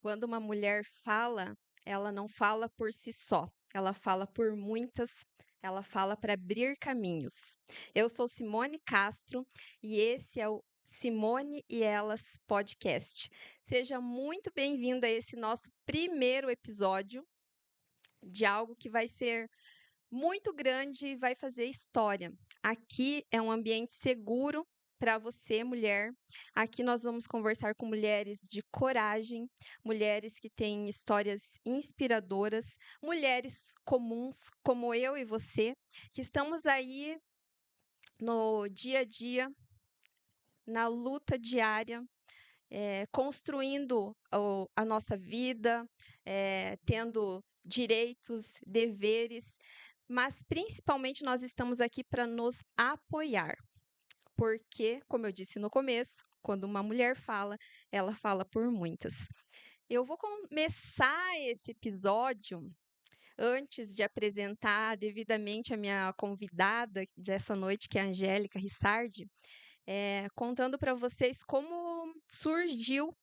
Quando uma mulher fala, ela não fala por si só, ela fala por muitas, ela fala para abrir caminhos. Eu sou Simone Castro e esse é o Simone e Elas Podcast. Seja muito bem-vinda a esse nosso primeiro episódio de algo que vai ser muito grande e vai fazer história. Aqui é um ambiente seguro para você, mulher. Aqui nós vamos conversar com mulheres de coragem, mulheres que têm histórias inspiradoras, mulheres comuns como eu e você, que estamos aí no dia a dia, na luta diária, construindo a nossa vida, tendo direitos, deveres, mas principalmente nós estamos aqui para nos apoiar, porque, como eu disse no começo, quando uma mulher fala, ela fala por muitas. Eu vou começar esse episódio antes de apresentar devidamente a minha convidada dessa noite, que é a Angélica Rissardi, contando para vocês como surgiu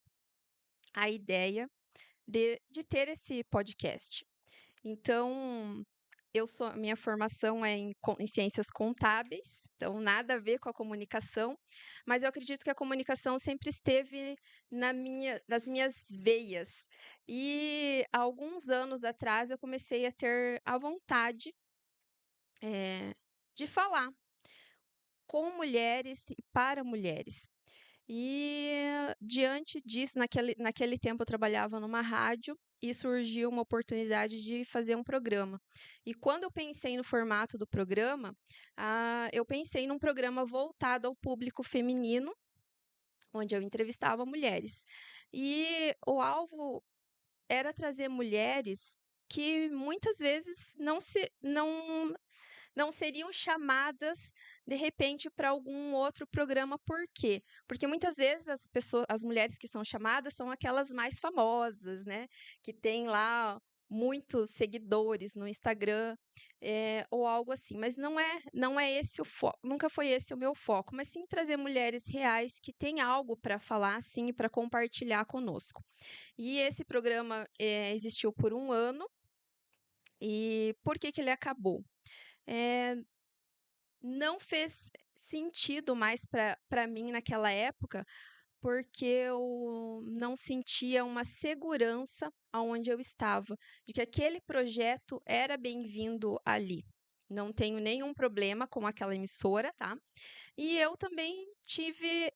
a ideia de ter esse podcast. Então, minha formação é em ciências contábeis, então nada a ver com a comunicação, mas eu acredito que a comunicação sempre esteve nas minhas veias. E há alguns anos atrás eu comecei a ter a vontade, de falar com mulheres e para mulheres. E diante disso, naquele tempo eu trabalhava numa rádio e surgiu uma oportunidade de fazer um programa. E quando eu pensei no formato do programa, eu pensei num programa voltado ao público feminino, onde eu entrevistava mulheres. E o alvo era trazer mulheres que muitas vezes não seriam chamadas, de repente, para algum outro programa. Por quê? Porque muitas vezes as mulheres que são chamadas são aquelas mais famosas, né, que têm lá muitos seguidores no Instagram, ou algo assim, mas não é esse o foco, nunca foi esse o meu foco, mas sim trazer mulheres reais que têm algo para falar, sim, e para compartilhar conosco. E esse programa, existiu por um ano, e por que que ele acabou? Eh não fez sentido mais para mim naquela época, porque eu não sentia uma segurança aonde eu estava, de que aquele projeto era bem-vindo ali. Não tenho nenhum problema com aquela emissora, tá? E eu também tive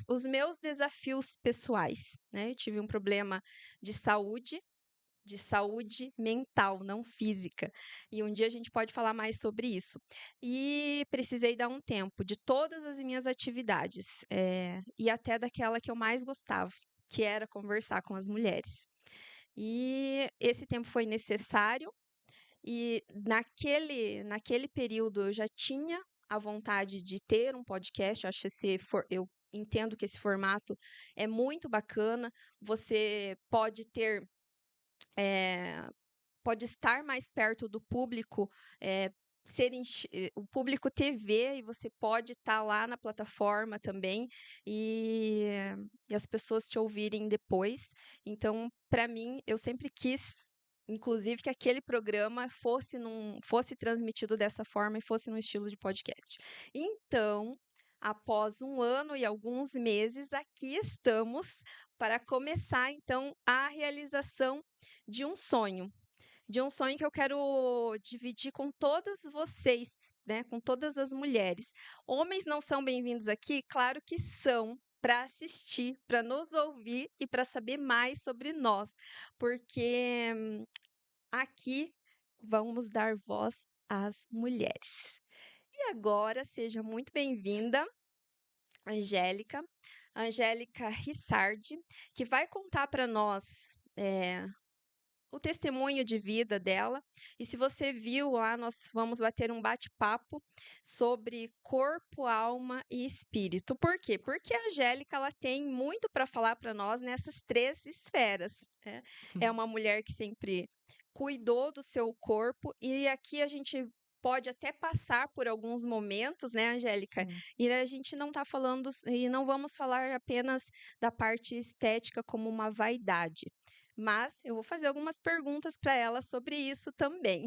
os meus desafios pessoais, né? Eu tive um problema de saúde mental, não física. E um dia a gente pode falar mais sobre isso. E precisei dar um tempo de todas as minhas atividades, e até daquela que eu mais gostava, que era conversar com as mulheres. E esse tempo foi necessário, e naquele período eu já tinha a vontade de ter um podcast. Eu entendo que esse formato é muito bacana. Você eh, pode estar mais perto do público, o público TV, e você pode estar lá na plataforma também, e as pessoas te ouvirem depois. Então, para mim, eu sempre quis, inclusive, que aquele programa fosse transmitido dessa forma e fosse no estilo de podcast. Então, após um ano e alguns meses, aqui estamos para começar, então, a realização de um sonho que eu quero dividir com todas vocês, né, com todas as mulheres. Homens não são bem-vindos aqui? Claro que são, para assistir, para nos ouvir e para saber mais sobre nós, porque aqui vamos dar voz às mulheres. E agora, seja muito bem-vinda, Angélica, Angélica Rissardi, que vai contar para nós, eh, o testemunho de vida dela. E se você viu lá, nós vamos bater um bate-papo sobre corpo, alma e espírito. Por quê? Porque a Angélica, ela tem muito para falar para nós nessas três esferas, né? É uma mulher que sempre cuidou do seu corpo, e aqui a gente pode até passar por alguns momentos, né, Angélica? Sim. E a gente não tá falando e não vamos falar apenas da parte estética como uma vaidade. Mas eu vou fazer algumas perguntas para ela sobre isso também.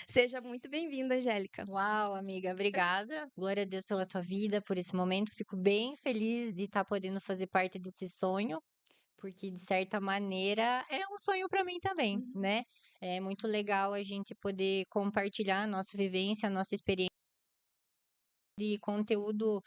Seja muito bem-vinda, Angélica. Uau, amiga, obrigada. Glória a Deus pela tua vida, por esse momento. Fico bem feliz de estar podendo fazer parte desse sonho, porque de certa maneira é um sonho para mim também, Uhum. né? É muito legal a gente poder compartilhar a nossa vivência, a nossa experiência de conteúdo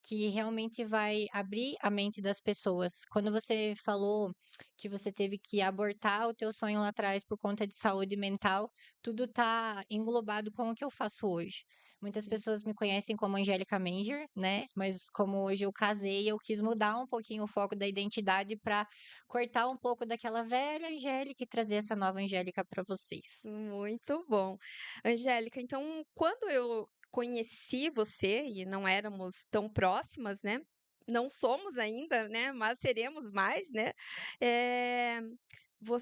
que realmente vai abrir a mente das pessoas. Quando você falou que você teve que abortar o teu sonho lá atrás por conta de saúde mental, tudo tá englobado com o que eu faço hoje. Muitas Sim. pessoas me conhecem como Angélica Menger, né? Mas como hoje eu casei, eu quis mudar um pouquinho o foco da identidade para cortar um pouco daquela velha Angélica e trazer essa nova Angélica para vocês. Muito bom. Angélica, então, quando eu conheci você, e não éramos tão próximas, né? Não somos ainda, né? Mas seremos mais, né? Eh,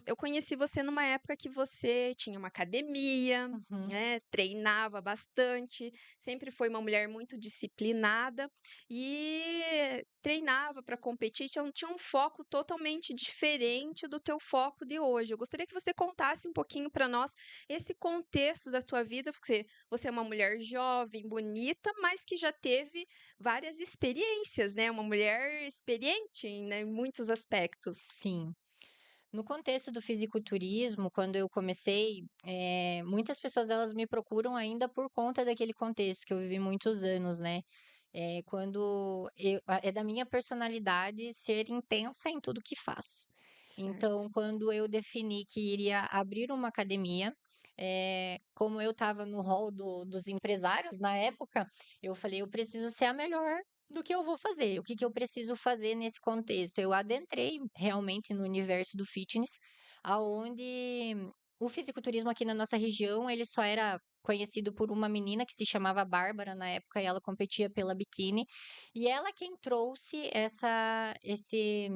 eu conheci você numa época que você tinha uma academia, Uhum. né? Treinava bastante, sempre foi uma mulher muito disciplinada e treinava para competir, então tinha um foco totalmente diferente do teu foco de hoje. Eu gostaria que você contasse um pouquinho para nós esse contexto da tua vida, porque você é uma mulher jovem, bonita, mas que já teve várias experiências, né? Uma mulher experiente, né, em muitos aspectos. Sim. No contexto do fisiculturismo, quando eu comecei, muitas pessoas elas me procuram ainda por conta daquele contexto que eu vivi muitos anos, né? É da minha personalidade ser intensa em tudo que faço. Certo. Então, quando eu defini que iria abrir uma academia, como eu estava no hall dos empresários na época, eu falei, eu preciso ser a melhor do que eu vou fazer. O que que eu preciso fazer nesse contexto? Eu adentrei realmente no universo do fitness, aonde o fisiculturismo aqui na nossa região, ele só era conhecido por uma menina que se chamava Bárbara na época, e ela competia pela biquíni, e ela quem trouxe esse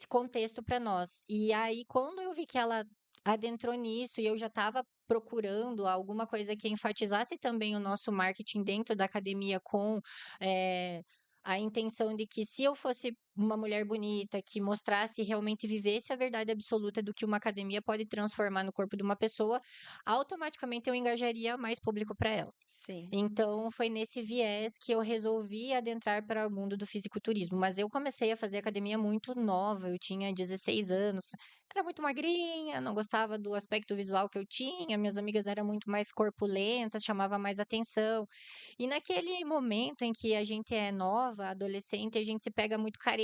contexto para nós. E aí, quando eu vi que ela adentrou nisso e eu já estava procurando alguma coisa que enfatizasse também o nosso marketing dentro da academia com eh, a intenção de que se eu fosse uma mulher bonita, que mostrasse realmente vivesse a verdade absoluta do que uma academia pode transformar no corpo de uma pessoa, automaticamente eu engajaria mais público para ela. Sim. Então, foi nesse viés que eu resolvi adentrar para o mundo do fisiculturismo. Mas eu comecei a fazer academia muito nova, eu tinha 16 anos, era muito magrinha, não gostava do aspecto visual que eu tinha, minhas amigas eram muito mais corpulentas, chamava mais atenção. E naquele momento em que a gente é nova, adolescente, a gente se pega muito carente.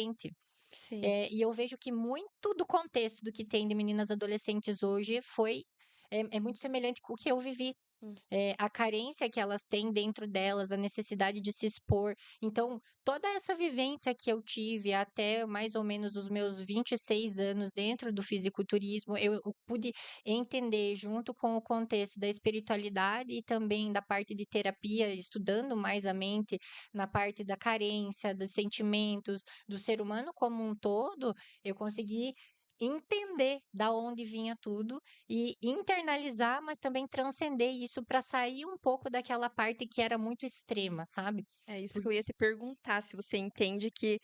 Sim. E eu vejo que muito do contexto do que tem de meninas adolescentes hoje é muito semelhante com o que eu vivi Hum. a carência que elas têm dentro delas, a necessidade de se expor. Então, toda essa vivência que eu tive até mais ou menos os meus 26 anos dentro do fisiculturismo, eu pude entender, junto com o contexto da espiritualidade e também da parte de terapia, estudando mais a mente, na parte da carência, dos sentimentos, do ser humano como um todo, eu consegui entender da onde vinha tudo e internalizar, mas também transcender isso para sair um pouco daquela parte que era muito extrema, sabe? É isso que eu ia Porque te perguntar, se você entende que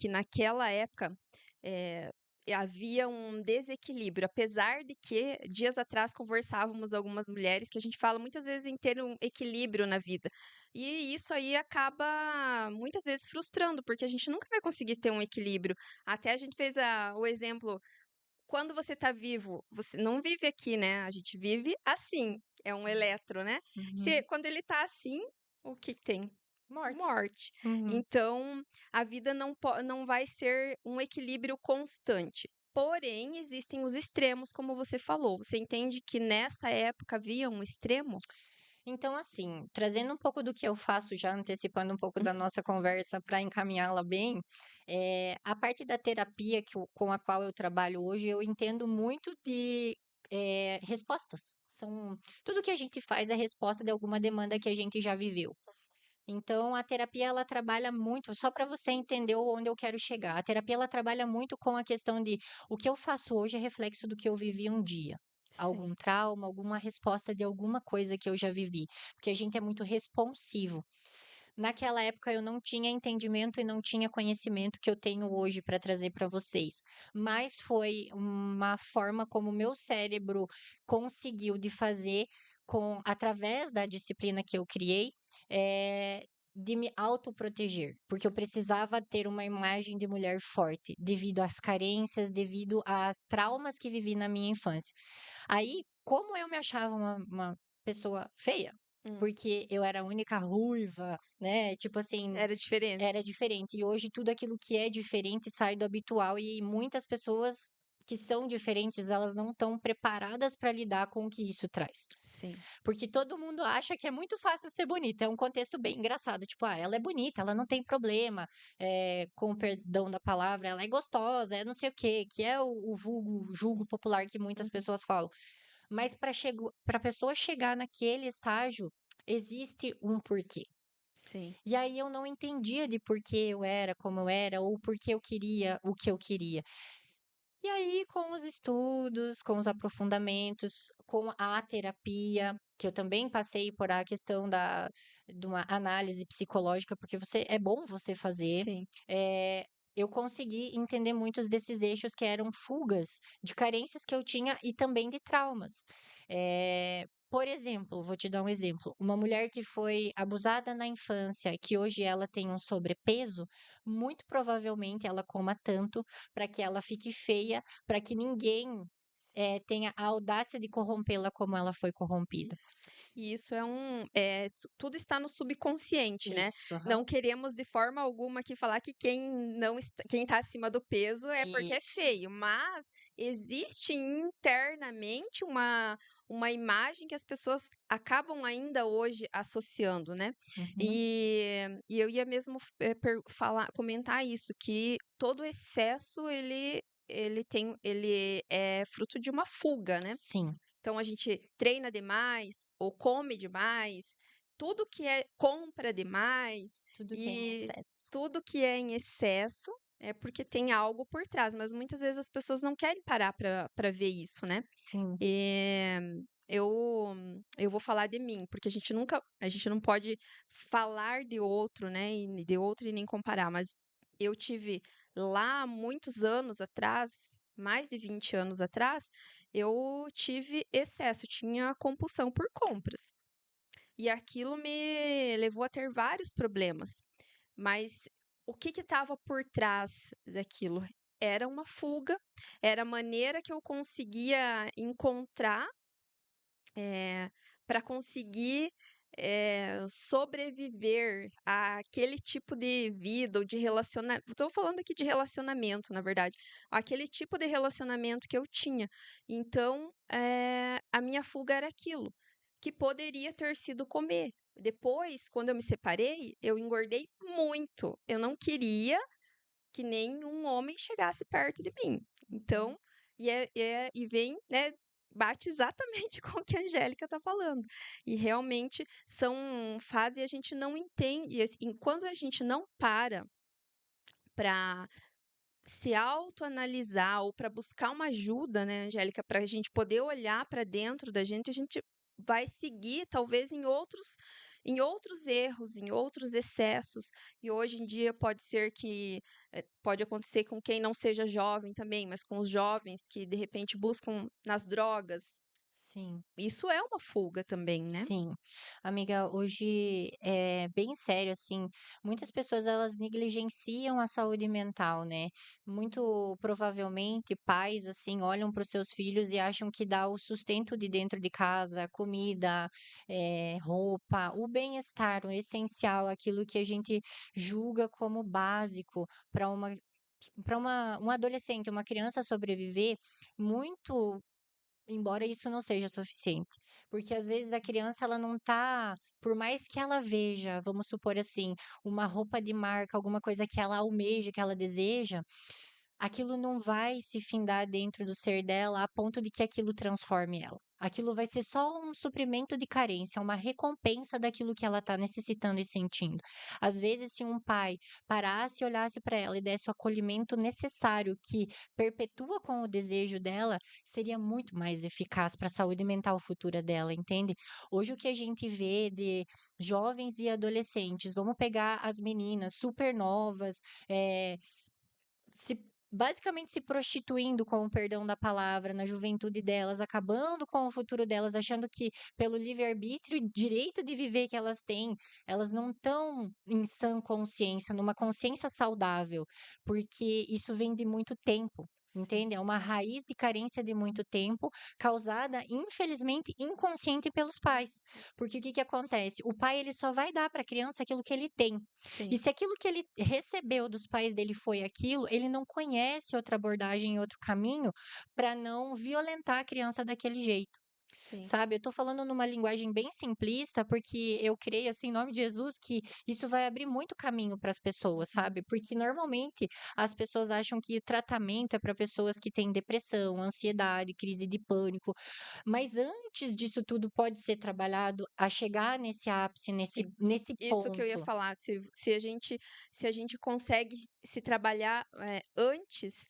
naquela época, eh, havia um desequilíbrio, apesar de que dias atrás conversávamos algumas mulheres que a gente fala muitas vezes em ter um equilíbrio na vida. E isso aí acaba muitas vezes frustrando, porque a gente nunca vai conseguir ter um equilíbrio. Até a gente fez o exemplo, quando você está vivo, você não vive aqui, né, a gente vive assim, é um elétron, né. Se Uhum. quando ele está assim, o que tem? Morte. Morte. Uhum. Então, a vida não vai ser um equilíbrio constante. Porém, existem os extremos, como você falou. Você entende que nessa época havia um extremo? Então, assim, trazendo um pouco do que eu faço, já antecipando um pouco da Uhum. nossa conversa para encaminhá-la bem, a parte da terapia com a qual eu trabalho hoje, eu entendo muito de respostas. Tudo que a gente faz é resposta de alguma demanda que a gente já viveu. Então, a terapia ela trabalha muito, só para você entender onde eu quero chegar. A terapia ela trabalha muito com a questão de o que eu faço hoje é reflexo do que eu vivi um dia. Sim. algum trauma, alguma resposta de alguma coisa que eu já vivi, porque a gente é muito responsivo. Naquela época eu não tinha entendimento e não tinha conhecimento que eu tenho hoje para trazer para vocês, mas foi uma forma como o meu cérebro conseguiu de fazer com através da disciplina que eu criei, de me autoproteger, porque eu precisava ter uma imagem de mulher forte, devido às carências, devido a traumas que vivi na minha infância. Aí, como eu me achava uma pessoa feia, Hum. porque eu era a única ruiva, né, tipo assim, Era diferente. era diferente. E hoje tudo aquilo que é diferente sai do habitual e muitas pessoas que são diferentes, elas não estão preparadas para lidar com o que isso traz. Sim. Porque todo mundo acha que é muito fácil ser bonita. É um contexto bem engraçado. Tipo, ela é bonita, ela não tem problema, com o perdão da palavra, ela é gostosa, é não sei o quê, que é o vulgo, julgo popular que muitas Uhum. pessoas falam. Mas para a pessoa chegar naquele estágio, existe um porquê. Sim. E aí eu não entendia de por que eu era como eu era, ou por que eu queria o que eu queria. E aí, com os estudos, com os aprofundamentos, com a terapia, que eu também passei por a questão de uma análise psicológica, porque é bom você fazer, Sim. eu consegui entender muitos desses eixos que eram fugas de carências que eu tinha e também de traumas. Por exemplo, vou te dar um exemplo. Uma mulher que foi abusada na infância, que hoje ela tem um sobrepeso, muito provavelmente ela coma tanto para que ela fique feia, para que ninguém tenha a audácia de corrompê-la como ela foi corrompida. Isso. E isso é tudo está no subconsciente, né. Isso, aham. Não queremos de forma alguma aqui falar que quem está acima do peso é porque é Isso. feio, mas existe internamente uma imagem que as pessoas acabam ainda hoje associando, né. Uhum. E eu ia mesmo comentar isso, que todo excesso ele é fruto de uma fuga, né. Sim, Então a gente treina demais ou come demais, tudo que é compra demais tudo que é em e excesso. tudo que é em excesso é porque tem algo por trás, mas muitas vezes as pessoas não querem parar para ver isso, né. Sim, Eh, eu eu vou falar de mim, porque a gente não pode falar de outro, né, e nem comparar, mas eu tive lá muitos anos atrás, mais de 20 anos atrás, eu tive excesso, eu tinha compulsão por compras. E aquilo me levou a ter vários problemas. Mas o que estava por trás daquilo? Era uma fuga, era a maneira que eu conseguia encontrar, para conseguir, sobreviver àquele tipo de vida ou de relacionamento. Estou falando aqui de relacionamento, na verdade, aquele tipo de relacionamento que eu tinha. Então, a minha fuga era aquilo, que poderia ter sido comer. Depois, quando eu me separei, eu engordei muito. Eu não queria que nenhum homem chegasse perto de mim. uhum, Então, e vem, né, bate exatamente com o que a Angélica está falando. E realmente são fases e a gente não entende, e assim, quando a gente não para se autoanalisar ou para buscar uma ajuda, né, Angélica, para a gente poder olhar para dentro da gente, a gente vai seguir talvez em outros erros, em outros excessos. E hoje em dia pode ser que pode acontecer com quem não seja jovem também, mas com os jovens que de repente buscam nas drogas. sim. Isso é uma fuga também, né? Sim. Amiga, hoje é bem sério, assim, muitas pessoas elas negligenciam a saúde mental, né? Muito provavelmente pais, assim, olham para os seus filhos e acham que dá o sustento de dentro de casa, comida, roupa, o bem-estar, o essencial, aquilo que a gente julga como básico para um adolescente, uma criança sobreviver, muito embora isso não seja suficiente, porque às vezes a criança ela não tá por mais que ela veja, vamos supor assim, uma roupa de marca, alguma coisa que ela almeja, que ela deseja, aquilo não vai se findar dentro do ser dela a ponto de que aquilo transforme ela. Aquilo vai ser só um suprimento de carência, uma recompensa daquilo que ela está necessitando e sentindo. Às vezes, se um pai parasse e olhasse para ela e desse o acolhimento necessário que perpetua com o desejo dela, seria muito mais eficaz para a saúde mental futura dela, entende? Hoje, o que a gente vê de jovens e adolescentes, vamos pegar as meninas super novas, se basicamente se prostituindo, com o perdão da palavra, na juventude delas, acabando com o futuro delas, achando que pelo livre-arbítrio e direito de viver que elas têm, elas não estão em sã consciência, numa consciência saudável, porque isso vem de muito tempo. Sim, Entende? É uma raiz de carência de muito tempo, causada, infelizmente, inconsciente pelos pais. Porque o que que acontece? O pai ele só vai dar para a criança aquilo que ele tem. E sim, se aquilo que ele recebeu dos pais dele foi aquilo, ele não conhece outra abordagem, outro caminho para não violentar a criança daquele jeito. sim. Sabe, eu tô falando numa linguagem bem simplista, porque eu creio, assim, em nome de Jesus, que isso vai abrir muito caminho para as pessoas, Uhum. sabe? Porque normalmente as pessoas acham que o tratamento é para pessoas que têm depressão, ansiedade, crise de pânico, mas antes disso tudo pode ser trabalhado a chegar nesse ápice, nesse, Sim. nesse Isso que eu ia ponto. falar, se a gente consegue se trabalhar, antes,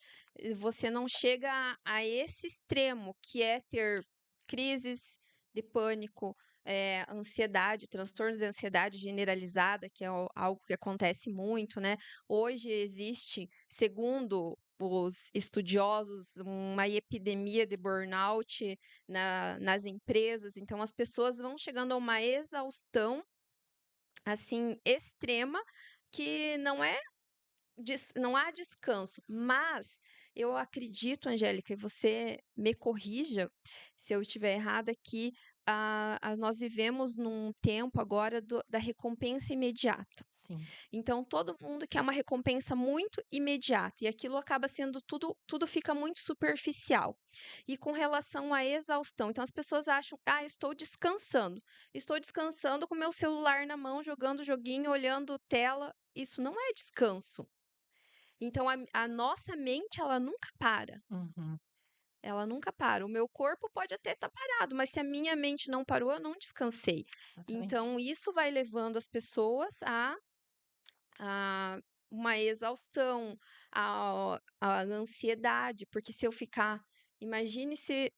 você não chega a esse extremo, que é ter crises de pânico, ansiedade, transtorno de ansiedade generalizada, que é algo que acontece muito, né. Hoje existe, segundo os estudiosos, uma epidemia de burnout nas empresas, então as pessoas vão chegando a uma exaustão assim, extrema, que não há descanso. Mas eu acredito, Angélica, e você me corrija se eu estiver errada, que nós vivemos num tempo agora da recompensa imediata. Sim. Então, todo mundo quer uma recompensa muito imediata, e aquilo acaba sendo tudo fica muito superficial. E com relação à exaustão, então as pessoas acham: "Ah, estou descansando com meu celular na mão, jogando joguinho, olhando tela", isso não é descanso. Então a nossa mente, ela nunca para, Uhum, ela nunca para. O meu corpo pode até estar parado, mas se a minha mente não parou, eu não descansei. exatamente. Então isso vai levando as pessoas a uma exaustão, a ansiedade, porque se eu ficar imagine se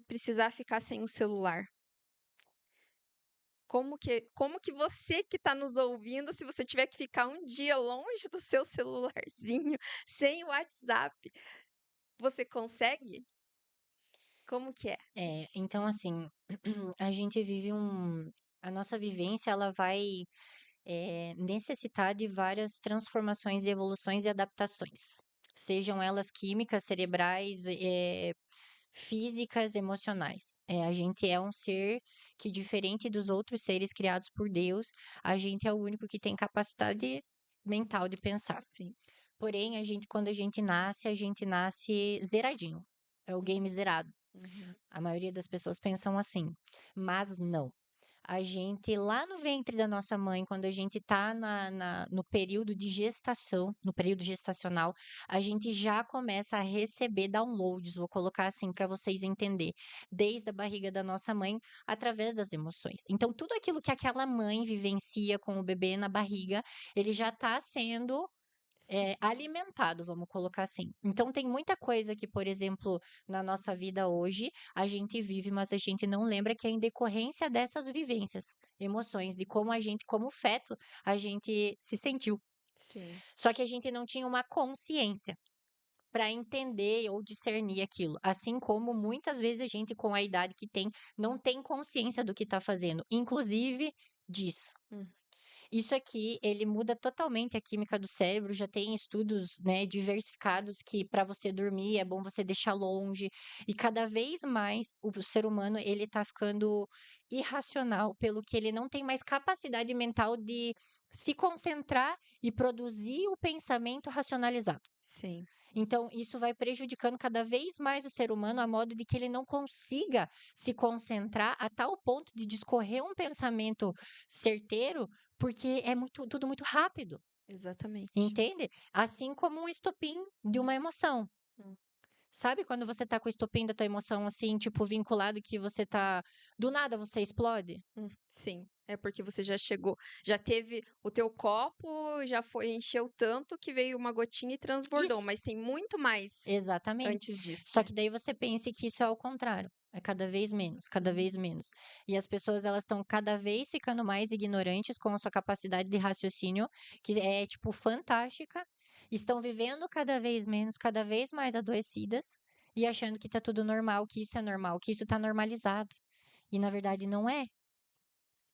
precisar ficar sem o celular. Como que você que está nos ouvindo, se você tiver que ficar um dia longe do seu celularzinho, sem o WhatsApp, você consegue? Como que é? Então assim, a gente vive a nossa vivência ela vai necessitar de várias transformações e evoluções e adaptações, sejam elas químicas, cerebrais, físicas, emocionais. A gente é um ser que, diferente dos outros seres criados por Deus, a gente é o único que tem capacidade mental de pensar. Sim. Porém, quando a gente nasce zeradinho. É o game zerado. Uhum. A maioria das pessoas pensam assim, mas não. A gente, lá no ventre da nossa mãe, quando a gente tá no período de gestação, no período gestacional, a gente já começa a receber downloads, vou colocar assim para vocês entenderem, desde a barriga da nossa mãe, através das emoções. Então, tudo aquilo que aquela mãe vivencia com o bebê na barriga, ele já está sendo Sim. alimentado, vamos colocar assim. Então, tem muita coisa que, por exemplo, na nossa vida hoje, a gente vive, mas a gente não lembra que é em decorrência dessas vivências, emoções, de como a gente, como feto, a gente se sentiu. Sim. Só que a gente não tinha uma consciência para entender ou discernir aquilo. Assim como muitas vezes a gente, com a idade que tem, não tem consciência do que está fazendo, inclusive disso. Hum. Isso aqui, ele muda totalmente a química do cérebro, já tem estudos, né, diversificados que para você dormir é bom você deixar longe, e cada vez mais o ser humano ele tá ficando irracional, pelo que ele não tem mais capacidade mental de se concentrar e produzir o pensamento racionalizado. Sim. Então, isso vai prejudicando cada vez mais o ser humano, a modo de que ele não consiga se concentrar a tal ponto de discorrer um pensamento certeiro, porque é tudo muito rápido, Exatamente. entende? Assim como um estopim de uma emoção. Hum. Sabe quando você tá com o estopim da tua emoção, assim, tipo, vinculado que você tá do nada você explode? Sim, é porque você já teve o teu copo, já foi encheu tanto que veio uma gotinha e transbordou, Isso, mas tem muito mais exatamente. antes disso, Só né. que daí você pensa que isso é o contrário, é cada vez menos, cada Uhum. vez menos. E as pessoas elas estão cada vez ficando mais ignorantes com a sua capacidade de raciocínio, que é, tipo, fantástica, estão vivendo cada vez menos, cada vez mais adoecidas e achando que tá tudo normal, que isso tá normalizado. E na verdade não é.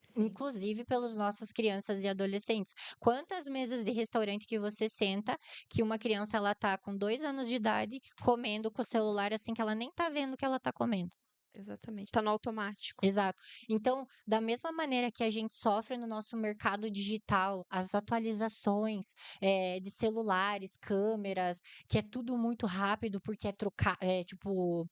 Sim, Inclusive pelos nossas crianças e adolescentes. Quantas mesas de restaurante que você senta, que uma criança ela tá com 2 anos de idade, comendo com o celular, assim, que ela nem tá vendo o que ela tá comendo. exatamente, tá no automático. Exato. Então, da mesma maneira que a gente sofre no nosso mercado digital, as atualizações, de celulares, câmeras, que é tudo muito rápido, porque tipo,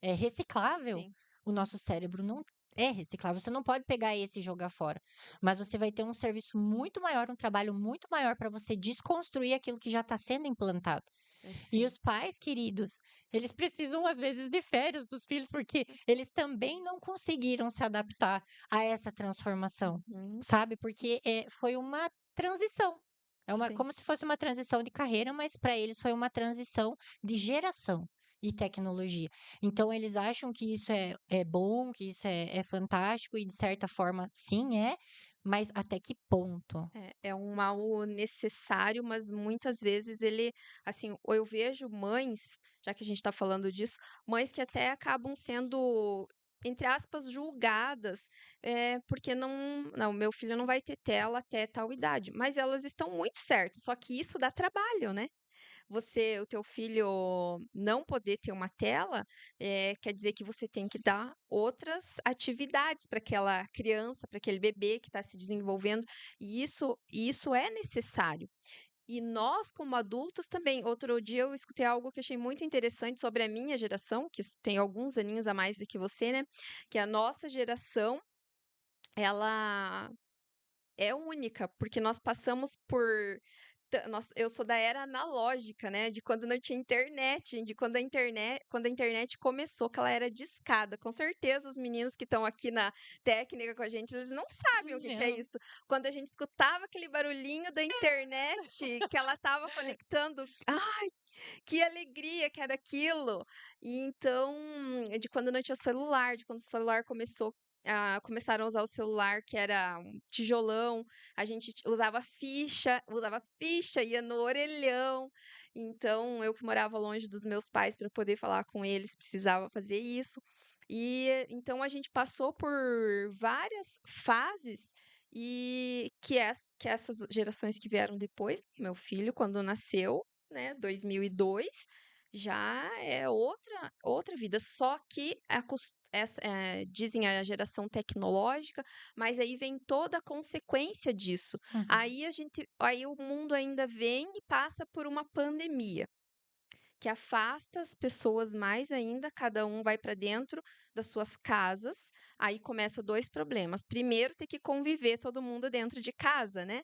é reciclável, Sim. o nosso cérebro não é reciclável. Você não pode pegar esse e jogar fora. Mas você vai ter um serviço muito maior, um trabalho muito maior para você desconstruir aquilo que já está sendo implantado. E Sim. os pais queridos, eles precisam às vezes de férias dos filhos, porque eles também não conseguiram se adaptar a essa transformação, Uhum. sabe? Porque foi uma transição. É uma, Sim. como se fosse uma transição de carreira, mas para eles foi uma transição de geração e tecnologia. Então eles acham que isso é bom, que isso é fantástico, e de certa forma, sim, mas até que ponto? É um mal necessário, mas muitas vezes ele, assim, ou eu vejo mães, já que a gente está falando disso, mães que até acabam sendo, entre aspas, julgadas, porque não, meu filho não vai ter tela até tal idade, mas elas estão muito certas, só que isso dá trabalho, né? O teu filho não poder ter uma tela, quer dizer que você tem que dar outras atividades para aquela criança, para aquele bebê que está se desenvolvendo, e isso é necessário. E nós, como adultos, também. Outro dia eu escutei algo que achei muito interessante sobre a minha geração, tem alguns aninhos a mais do que você, né? Que a nossa geração, ela é única, porque nós passamos por eu sou da era analógica, né, de quando não tinha internet, de quando a internet começou, que ela era discada. Com certeza os meninos que estão aqui na técnica com a gente, eles não sabem o que que é Não. isso. Quando a gente escutava aquele barulhinho da internet, que ela estava conectando, ai, que alegria que era aquilo. E então, de quando não tinha celular, de quando o celular começaram a usar o celular, que era um tijolão, a gente usava ficha, ia no orelhão. Então, eu que morava longe dos meus pais para poder falar com eles, precisava fazer isso. E então a gente passou por várias fases e que essas gerações que vieram depois, meu filho, quando nasceu, né, 2002, já é outra vida. Só que dizem a geração tecnológica, mas aí vem toda a consequência disso. Uhum. Aí o mundo ainda vem e passa por uma pandemia, que afasta as pessoas mais ainda, cada um vai para dentro das suas casas. Aí começa 2 problemas. Primeiro, ter que conviver todo mundo dentro de casa, né?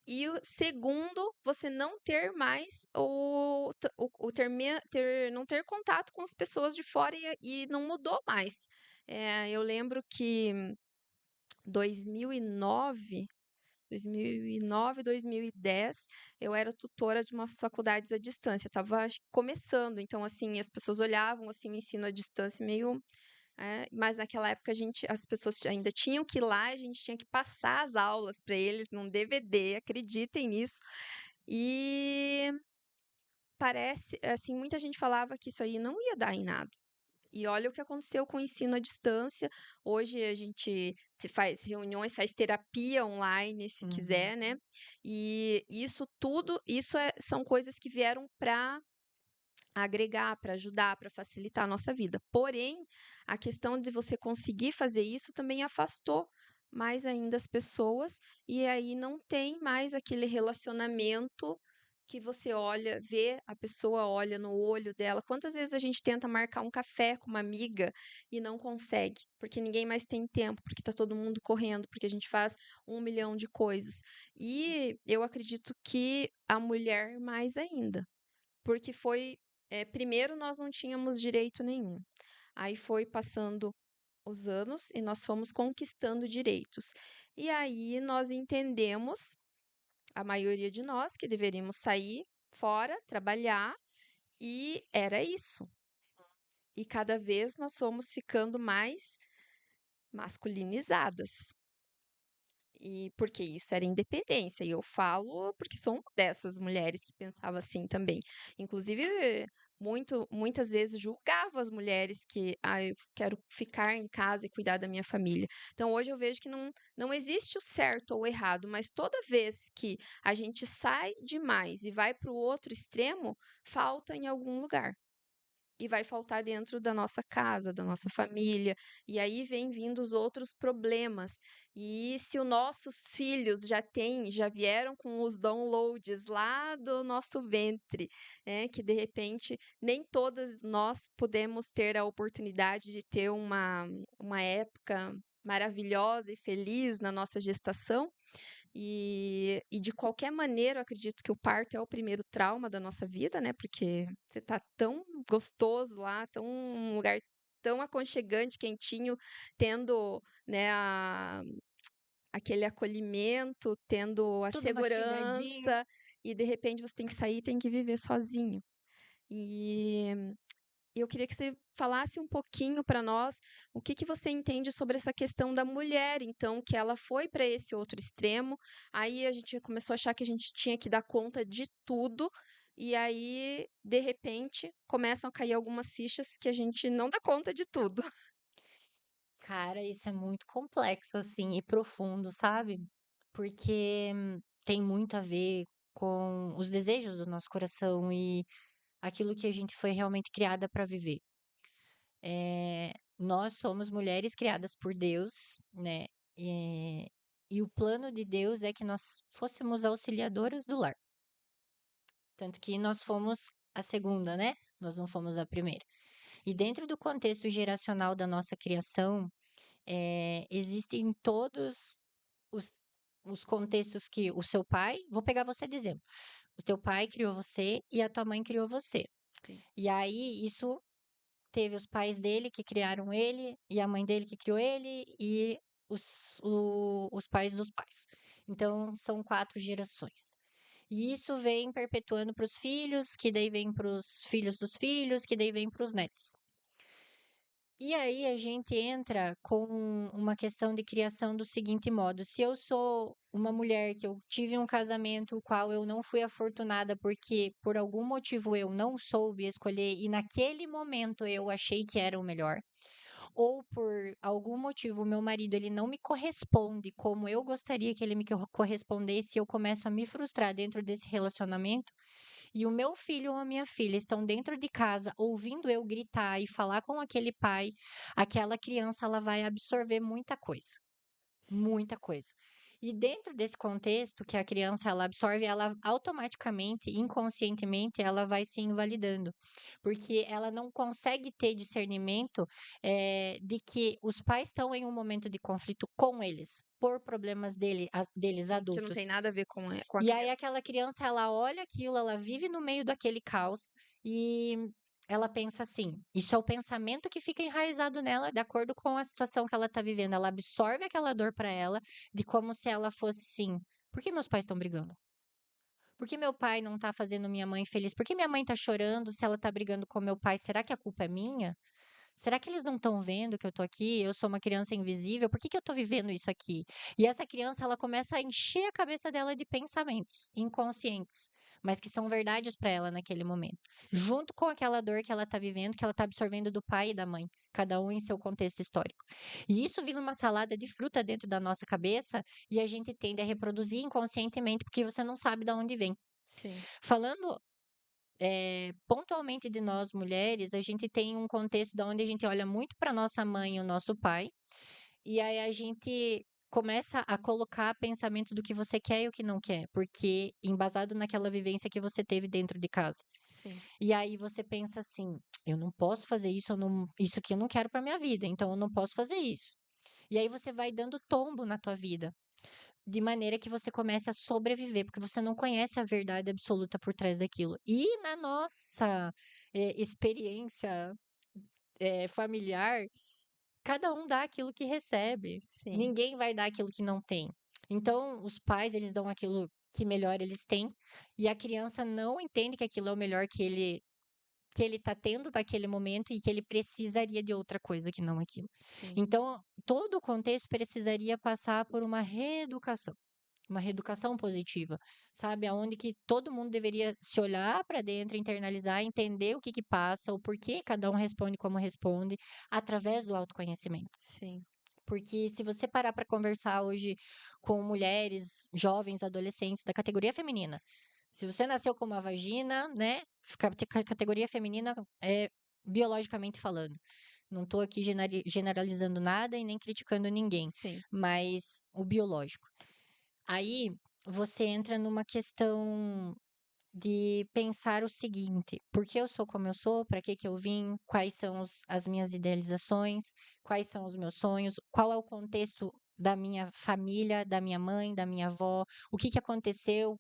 E o segundo, você não ter mais o ter me ter não ter contato com as pessoas de fora e não mudou mais. Eu lembro que 2009, 2009, 2010, eu era tutora de umas faculdades à distância, estava começando, então, assim, as pessoas olhavam, assim, o ensino à distância meio, mas naquela época as pessoas ainda tinham que ir lá, a gente tinha que passar as aulas para eles num DVD, acreditem nisso. E parece assim, muita gente falava que isso aí não ia dar em nada. E olha o que aconteceu com o ensino à distância. Hoje a gente se faz reuniões, faz terapia online, se Uhum. quiser, né? E isso tudo, são coisas que vieram para agregar, para ajudar, para facilitar a nossa vida. Porém, a questão de você conseguir fazer isso também afastou mais ainda as pessoas, e aí não tem mais aquele relacionamento que você olha, vê a pessoa, olha no olho dela. Quantas vezes a gente tenta marcar um café com uma amiga e não consegue, porque ninguém mais tem tempo, porque está todo mundo correndo, porque a gente faz 1 milhão de coisas. E eu acredito que a mulher mais ainda, porque foi Primeiro nós não tínhamos direito nenhum. Aí foi passando os anos e nós fomos conquistando direitos. E aí nós entendemos, a maioria de nós, que deveríamos sair fora, trabalhar, e era isso. E cada vez nós fomos ficando mais masculinizadas. E porque isso era independência. E eu falo porque sou uma dessas mulheres que pensava assim também. Inclusive, muitas vezes julgava as mulheres que, eu quero ficar em casa e cuidar da minha família. Então, hoje eu vejo que não existe o certo ou o errado, mas toda vez que a gente sai demais e vai para o outro extremo, falta em algum lugar. E vai faltar dentro da nossa casa, da nossa família, e aí vem vindo os outros problemas. E se os nossos filhos já vieram com os downloads lá do nosso ventre, que de repente nem todas nós podemos ter a oportunidade de ter uma época maravilhosa e feliz na nossa gestação, e de qualquer maneira, eu acredito que o parto é o primeiro trauma da nossa vida, né? Porque você tá tão gostoso lá, tão um lugar tão aconchegante, quentinho, tendo, né, aquele acolhimento, tendo a Tudo mastigadinho. segurança, e de repente você tem que sair, tem que viver sozinho. E eu queria que você falasse um pouquinho para nós o que que você entende sobre essa questão da mulher, então, que ela foi para esse outro extremo, aí a gente começou a achar que a gente tinha que dar conta de tudo, e aí, de repente, começam a cair algumas fichas que a gente não dá conta de tudo. Cara, isso é muito complexo, assim, e profundo, sabe? Porque tem muito a ver com os desejos do nosso coração e aquilo que a gente foi realmente criada para viver. Nós somos mulheres criadas por Deus, né? Eh, e o plano de Deus é que nós fôssemos auxiliadoras do lar. Tanto que nós fomos a segunda, né? Nós não fomos a primeira. E dentro do contexto geracional da nossa criação, existem todos os, os contextos que o seu pai, vou pegar você de exemplo, o teu pai criou você e a tua mãe criou você. Sim. E aí isso teve os pais dele que criaram ele e a mãe dele que criou ele e os pais dos pais. Então são 4 gerações. E isso vem perpetuando para os filhos, que daí vem para os filhos dos filhos, que daí vem para os netos. E aí a gente entra com uma questão de criação do seguinte modo: se eu sou uma mulher que eu tive um casamento o qual eu não fui afortunada porque por algum motivo eu não soube escolher e naquele momento eu achei que era o melhor, ou por algum motivo o meu marido ele não me corresponde como eu gostaria que ele me correspondesse, eu começo a me frustrar dentro desse relacionamento, e o meu filho ou a minha filha estão dentro de casa ouvindo eu gritar e falar com aquele pai, aquela criança ela vai absorver muita coisa, Sim. muita coisa. E dentro desse contexto que a criança ela absorve, ela automaticamente, inconscientemente, ela vai se invalidando, porque ela não consegue ter discernimento de que os pais estão em um momento de conflito com eles, por problemas deles Sim, que não tem adultos. nada a ver com a E aí criança. aquela criança, ela olha aquilo, ela vive no meio daquele caos e ela pensa assim, isso é o pensamento que fica enraizado nela, de acordo com a situação que ela está vivendo. Ela absorve aquela dor para ela, de como se ela fosse assim, por que meus pais estão brigando? Por que meu pai não tá fazendo minha mãe feliz? Por que minha mãe tá chorando se ela tá brigando com meu pai? Será que a culpa é minha? Será que eles não estão vendo que eu tô aqui? Eu sou uma criança invisível? Por que que eu tô vivendo isso aqui? E essa criança, ela começa a encher a cabeça dela de pensamentos inconscientes, mas que são verdades para ela naquele momento, Sim. junto com aquela dor que ela tá vivendo, que ela tá absorvendo do pai e da mãe, cada um em seu contexto histórico. E isso vira uma salada de fruta dentro da nossa cabeça e a gente tende a reproduzir inconscientemente porque você não sabe de onde vem. Sim. Falando pontualmente de nós mulheres, a gente tem um contexto da onde a gente olha muito para nossa mãe e o nosso pai, e aí a gente começa a colocar pensamento do que você quer e o que não quer, porque embasado naquela vivência que você teve dentro de casa. Sim. E aí você pensa assim: eu não posso fazer isso, isso aqui eu não quero para minha vida, então eu não posso fazer isso. E aí você vai dando tombo na tua vida, de maneira que você comece a sobreviver, porque você não conhece a verdade absoluta por trás daquilo. E na nossa experiência familiar, cada um dá aquilo que recebe. Sim, Ninguém vai dar aquilo que não tem. Então, os pais, eles dão aquilo que melhor eles têm, e a criança não entende que aquilo é o melhor que ele tá tendo naquele momento e que ele precisaria de outra coisa que não aquilo. sim, Então, todo o contexto precisaria passar por uma reeducação positiva, sabe? Aonde que todo mundo deveria se olhar para dentro, internalizar, entender o que que passa, o porquê cada um responde como responde, através do autoconhecimento. sim, Porque se você parar para conversar hoje com mulheres, jovens, adolescentes da categoria feminina, se você nasceu com uma vagina, né? Categoria feminina é biologicamente falando. Não estou aqui generalizando nada e nem criticando ninguém, sim, mas o biológico. Aí você entra numa questão de pensar o seguinte: por que eu sou como eu sou? Para que que eu vim? Quais são as minhas idealizações? Quais são os meus sonhos? Qual é o contexto da minha família, da minha mãe, da minha avó? O que que aconteceu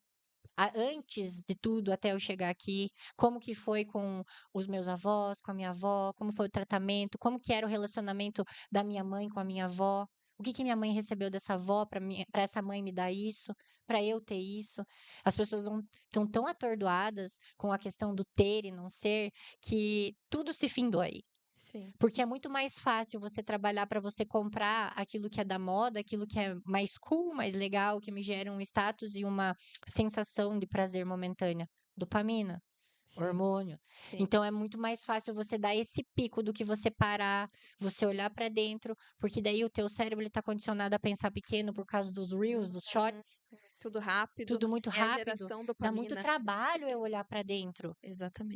antes de tudo até eu chegar aqui? Como que foi com os meus avós, com a minha avó? Como foi o tratamento? Como que era o relacionamento da minha mãe com a minha avó? O que que minha mãe recebeu dessa avó para essa mãe me dar isso, para eu ter isso? As pessoas estão tão atordoadas com a questão do ter e não ser que tudo se findou aí. sim, Porque é muito mais fácil você trabalhar para você comprar aquilo que é da moda, aquilo que é mais cool, mais legal, que me gera um status e uma sensação de prazer momentânea. Dopamina, sim, hormônio. sim. Então é muito mais fácil você dar esse pico do que você parar, você olhar para dentro, porque daí o teu cérebro ele tá condicionado a pensar pequeno por causa dos reels, dos Uhum. shorts, Tudo rápido, tudo muito é a rápido. geração Dá muito dopamina. trabalho eu olhar para dentro.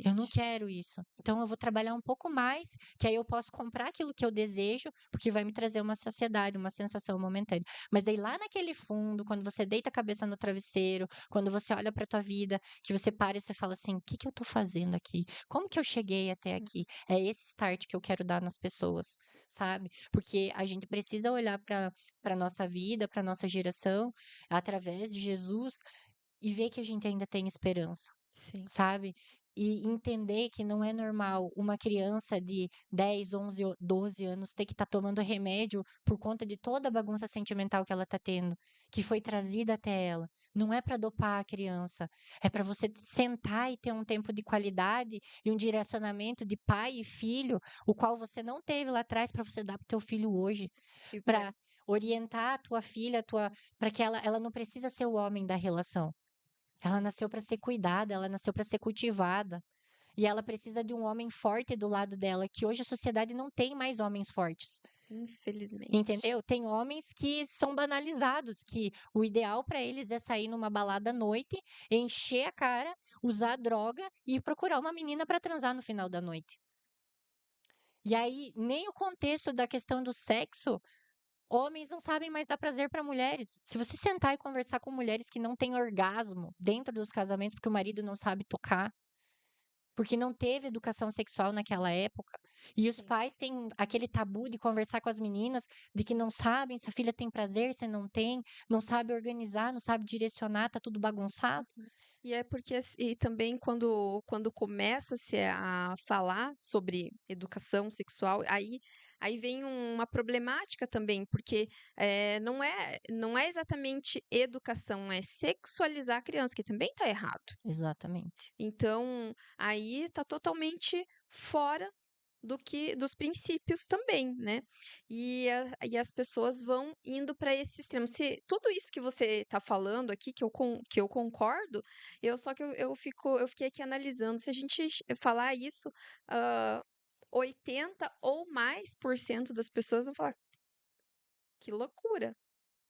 Eu não Exatamente. quero isso. Então eu vou trabalhar um pouco mais, que aí eu posso comprar aquilo que eu desejo, porque vai me trazer uma saciedade, uma sensação momentânea. Mas daí lá naquele fundo, quando você deita a cabeça no travesseiro, quando você olha para tua vida, que você para e você fala assim: "O que que eu tô fazendo aqui? Como que eu cheguei até aqui?" É esse start que eu quero dar nas pessoas, sabe? Porque a gente precisa olhar para nossa vida, para nossa geração, através de Jesus e ver que a gente ainda tem esperança, Sim. sabe? E entender que não é normal uma criança de 10, 11, 12 anos ter que estar tomando remédio por conta de toda a bagunça sentimental que ela está tendo, que foi trazida até ela. Não é para dopar a criança, é para você sentar e ter um tempo de qualidade e um direcionamento de pai e filho, o qual você não teve lá atrás para você dar para o teu filho hoje, E é, para orientar a tua filha, para que ela não precisa ser o homem da relação. Ela sim, nasceu para ser cuidada, ela nasceu para ser cultivada. E ela precisa de um homem forte do lado dela, que hoje a sociedade não tem mais homens fortes. infelizmente. Entendeu? Tem homens que são banalizados, que o ideal para eles é sair numa balada à noite, encher a cara, usar droga e procurar uma menina para transar no final da noite. E aí, nem o contexto da questão do sexo, homens não sabem mais dar prazer para mulheres. Se você sentar e conversar com mulheres que não têm orgasmo dentro dos casamentos porque o marido não sabe tocar, porque não teve educação sexual naquela época. E os Sim. pais têm aquele tabu de conversar com as meninas, de que não sabem se a filha tem prazer, se não tem, não sabe organizar, não sabe direcionar, tá tudo bagunçado. E é porque e também quando começa-se a falar sobre educação sexual, aí vem uma problemática também, porque, não é exatamente educação, é sexualizar a criança, que também está errado. Exatamente. Então, aí está totalmente fora dos princípios também, né. E as pessoas vão indo para esse extremo. Se tudo isso que você está falando aqui, que eu concordo, só que eu fiquei aqui analisando, se a gente falar isso, hã, 80 ou mais por cento das pessoas vão falar: "Que loucura,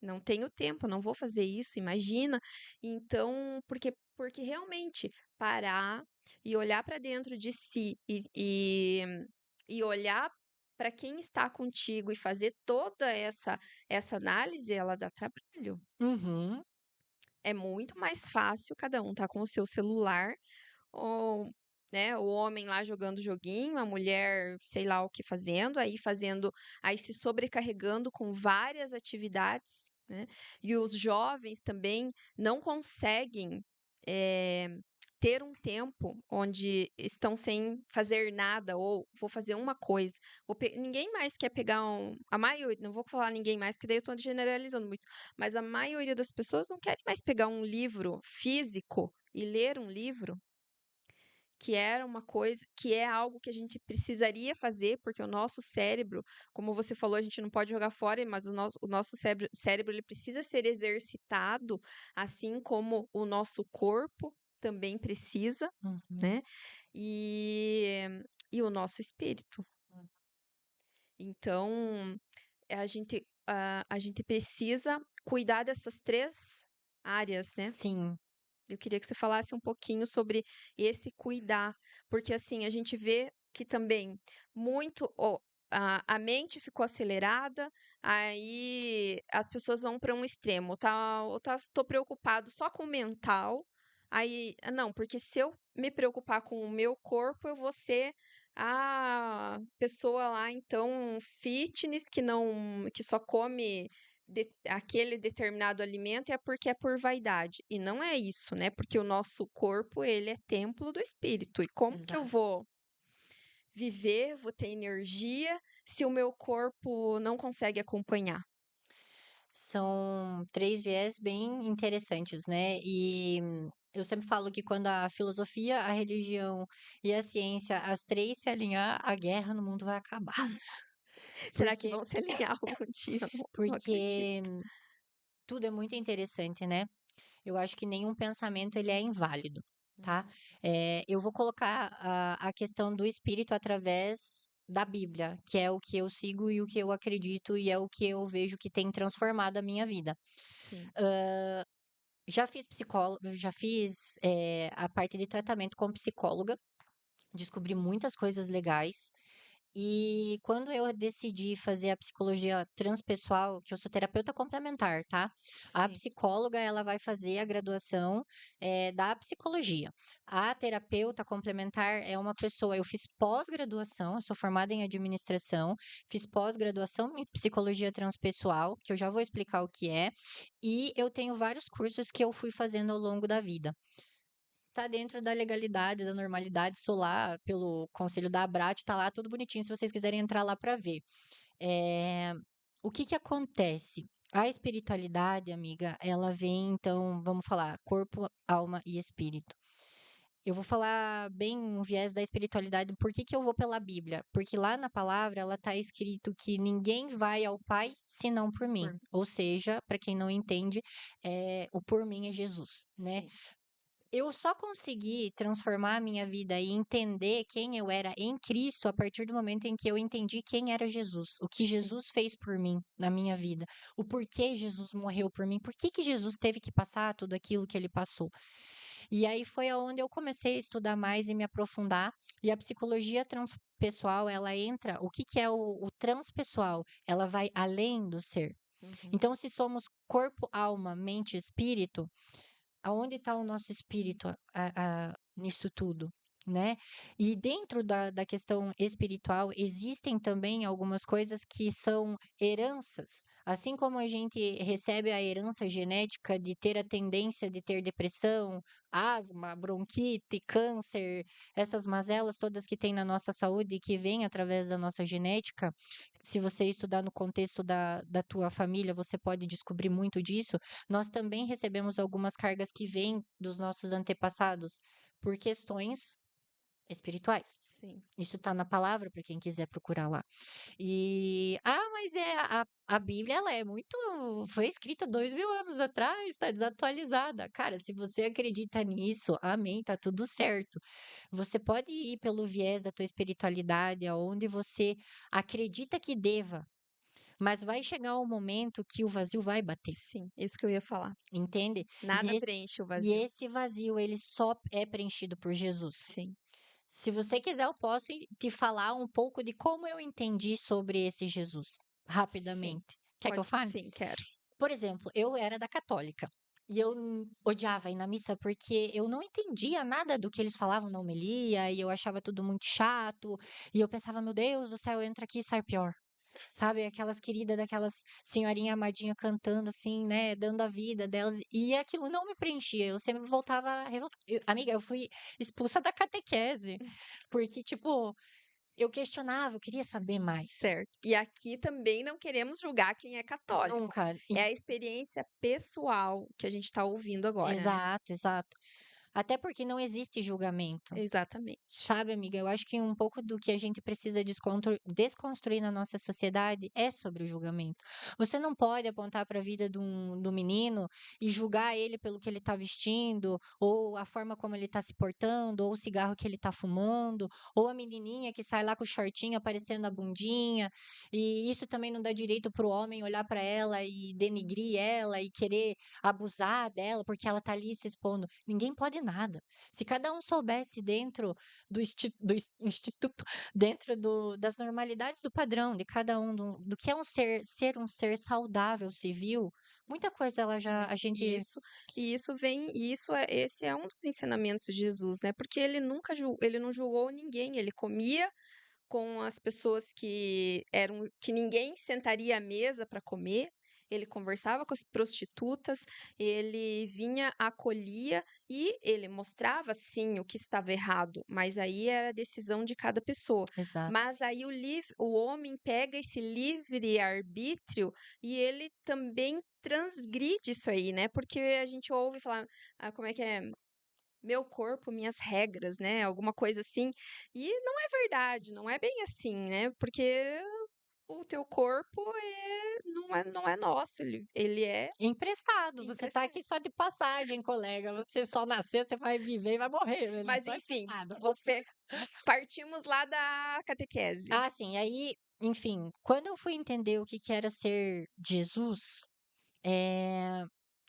não tenho tempo, não vou fazer isso, imagina". Então, porque realmente parar e olhar para dentro de si e olhar para quem está contigo e fazer toda essa análise, ela dá trabalho. Uhum. É muito mais fácil cada um tá com o seu celular ou, né, o homem lá jogando joguinho, a mulher sei lá o que aí se sobrecarregando com várias atividades, né, e os jovens também não conseguem, eh, ter um tempo onde estão sem fazer nada ou vou fazer uma coisa. Ninguém mais quer pegar a maioria, não vou falar ninguém mais, porque daí eu estou generalizando muito, mas a maioria das pessoas não querem mais pegar um livro físico e ler um livro, que era uma coisa, que é algo que a gente precisaria fazer, porque o nosso cérebro, como você falou, a gente não pode jogar fora, mas o nosso cérebro ele precisa ser exercitado, assim como o nosso corpo também precisa, Uhum. né? E o nosso espírito. Então, a gente precisa cuidar dessas três áreas, né? Sim, Eu queria que você falasse um pouquinho sobre esse cuidar, porque assim, a gente vê que também muito a mente ficou acelerada, aí as pessoas vão para um extremo, tô preocupado só com o mental, aí, não, porque se eu me preocupar com o meu corpo, eu vou ser a pessoa lá, então, fitness, que só come aquele determinado alimento é porque é por vaidade. E não é isso, né? Porque o nosso corpo, ele é templo do espírito. E como que eu exato. vou viver, vou ter energia, se o meu corpo não consegue acompanhar? São três viés bem interessantes, né? E eu sempre falo que quando a filosofia, a religião e a ciência, as três se alinhar, a guerra no mundo vai acabar. Será que Porque, vão se alinhar algum dia? Eu não porque acredito. tudo é muito interessante, né? Eu acho que nenhum pensamento ele é inválido, tá? Eu vou colocar a questão do espírito através da Bíblia, que é o que eu sigo e o que eu acredito e é o que eu vejo que tem transformado a minha vida. Sim, Já fiz psicólogo, já fiz a parte de tratamento com psicóloga, descobri muitas coisas legais. E quando eu decidi fazer a psicologia transpessoal, que eu sou terapeuta complementar, tá? A sim. psicóloga, ela vai fazer a graduação da psicologia. A terapeuta complementar é uma pessoa, eu fiz pós-graduação, eu sou formada em administração, fiz pós-graduação em psicologia transpessoal, que eu já vou explicar o que é, e eu tenho vários cursos que eu fui fazendo ao longo da vida. Tá dentro da legalidade, da normalidade, sou lá pelo conselho da Abrat, tá lá tudo bonitinho, se vocês quiserem entrar lá para ver. Eh, o que que acontece? A espiritualidade, amiga, ela vem, então, vamos falar, corpo, alma e espírito. Eu vou falar bem um viés da espiritualidade, por que que eu vou pela Bíblia? Porque lá na palavra, ela tá escrito que ninguém vai ao Pai senão por mim. Por... Ou seja, para quem não entende, o por mim é Jesus, né? Sim, Eu só consegui transformar a minha vida e entender quem eu era em Cristo a partir do momento em que eu entendi quem era Jesus, o que sim, Jesus fez por mim na minha vida, o porquê Jesus morreu por mim, por que que Jesus teve que passar tudo aquilo que ele passou. E aí foi aonde eu comecei a estudar mais e me aprofundar, e a psicologia transpessoal, ela entra, o que que é o transpessoal? Ela vai além do ser. uhum, Então, se somos corpo, alma, mente e espírito, aonde está o nosso espírito nisso tudo, né? E dentro da questão espiritual, existem também algumas coisas que são heranças. Assim como a gente recebe a herança genética de ter a tendência de ter depressão, asma, bronquite, câncer, essas mazelas todas que tem na nossa saúde e que vêm através da nossa genética, se você estudar no contexto da tua família, você pode descobrir muito disso. Nós também recebemos algumas cargas que vêm dos nossos antepassados por questões espirituais. sim. Isso está na palavra para quem quiser procurar lá. Mas a Bíblia, ela é muito, foi escrita 2000 anos atrás, está desatualizada. Cara, se você acredita nisso, amém, tá tudo certo. Você pode ir pelo viés da tua espiritualidade, aonde você acredita que deva, mas vai chegar um momento que o vazio vai bater. Sim, isso que eu ia falar. Entende? Nada preenche o E vazio. esse vazio, ele só é preenchido por Jesus. Sim, Se você quiser, eu posso te falar um pouco de como eu entendi sobre esse Jesus, sim. rapidamente. Quer que eu Pode, fale? sim, quero. Por exemplo, eu era da católica. E eu odiava ir na missa porque eu não entendia nada do que eles falavam na homilia, e eu achava tudo muito chato. E eu pensava, meu Deus do céu, entra aqui e sai pior. sabe? Aquelas queridas daquelas senhorinha amadinha cantando assim, né? Dando a vida delas. E aquilo não me preenchia. Eu sempre voltava revoltada. Amiga, eu fui expulsa da catequese. Porque, tipo, eu questionava, eu queria saber mais. Certo. E aqui também não queremos julgar quem é católico. Nunca. É a experiência pessoal que a gente está ouvindo agora, né? Exato, exato. Até porque não existe julgamento. Exatamente. Sabe, amiga, eu acho que um pouco do que a gente precisa desconstruir na nossa sociedade é sobre o julgamento. Você não pode apontar para a vida do menino e julgar ele pelo que ele está vestindo, ou a forma como ele está se portando, ou o cigarro que ele está fumando, ou a menininha que sai lá com o shortinho aparecendo a bundinha. E isso também não dá direito para o homem olhar para ela e denigrir ela e querer abusar dela porque ela tá ali se expondo. Ninguém pode nada. Se cada um soubesse dentro instituto, dentro das normalidades do padrão de cada um, do que é ser um ser saudável, civil, muita coisa ela já, É, a e gente, esse é um dos ensinamentos de Jesus, né? Porque ele nunca ele não julgou ninguém, ele comia com as pessoas que ninguém sentaria à mesa para comer. Ele conversava com as prostitutas, ele vinha, acolhia e ele mostrava sim o que estava errado, mas aí era a decisão de cada pessoa. exato, Mas aí o homem pega esse livre arbítrio e ele também transgride isso aí, né? Porque a gente ouve falar, como é que é? Meu corpo, minhas regras, né? Alguma coisa assim. E não é verdade, não é bem assim, né? Porque o teu corpo não é nosso, ele é emprestado. Você tá emprestado. aqui só de passagem, colega. Você só nasceu, você vai viver e vai morrer. Ele é Mas só enfim, emprestado. você partimos lá da catequese. Ah, sim. Aí, enfim, quando eu fui entender o que que era ser Jesus,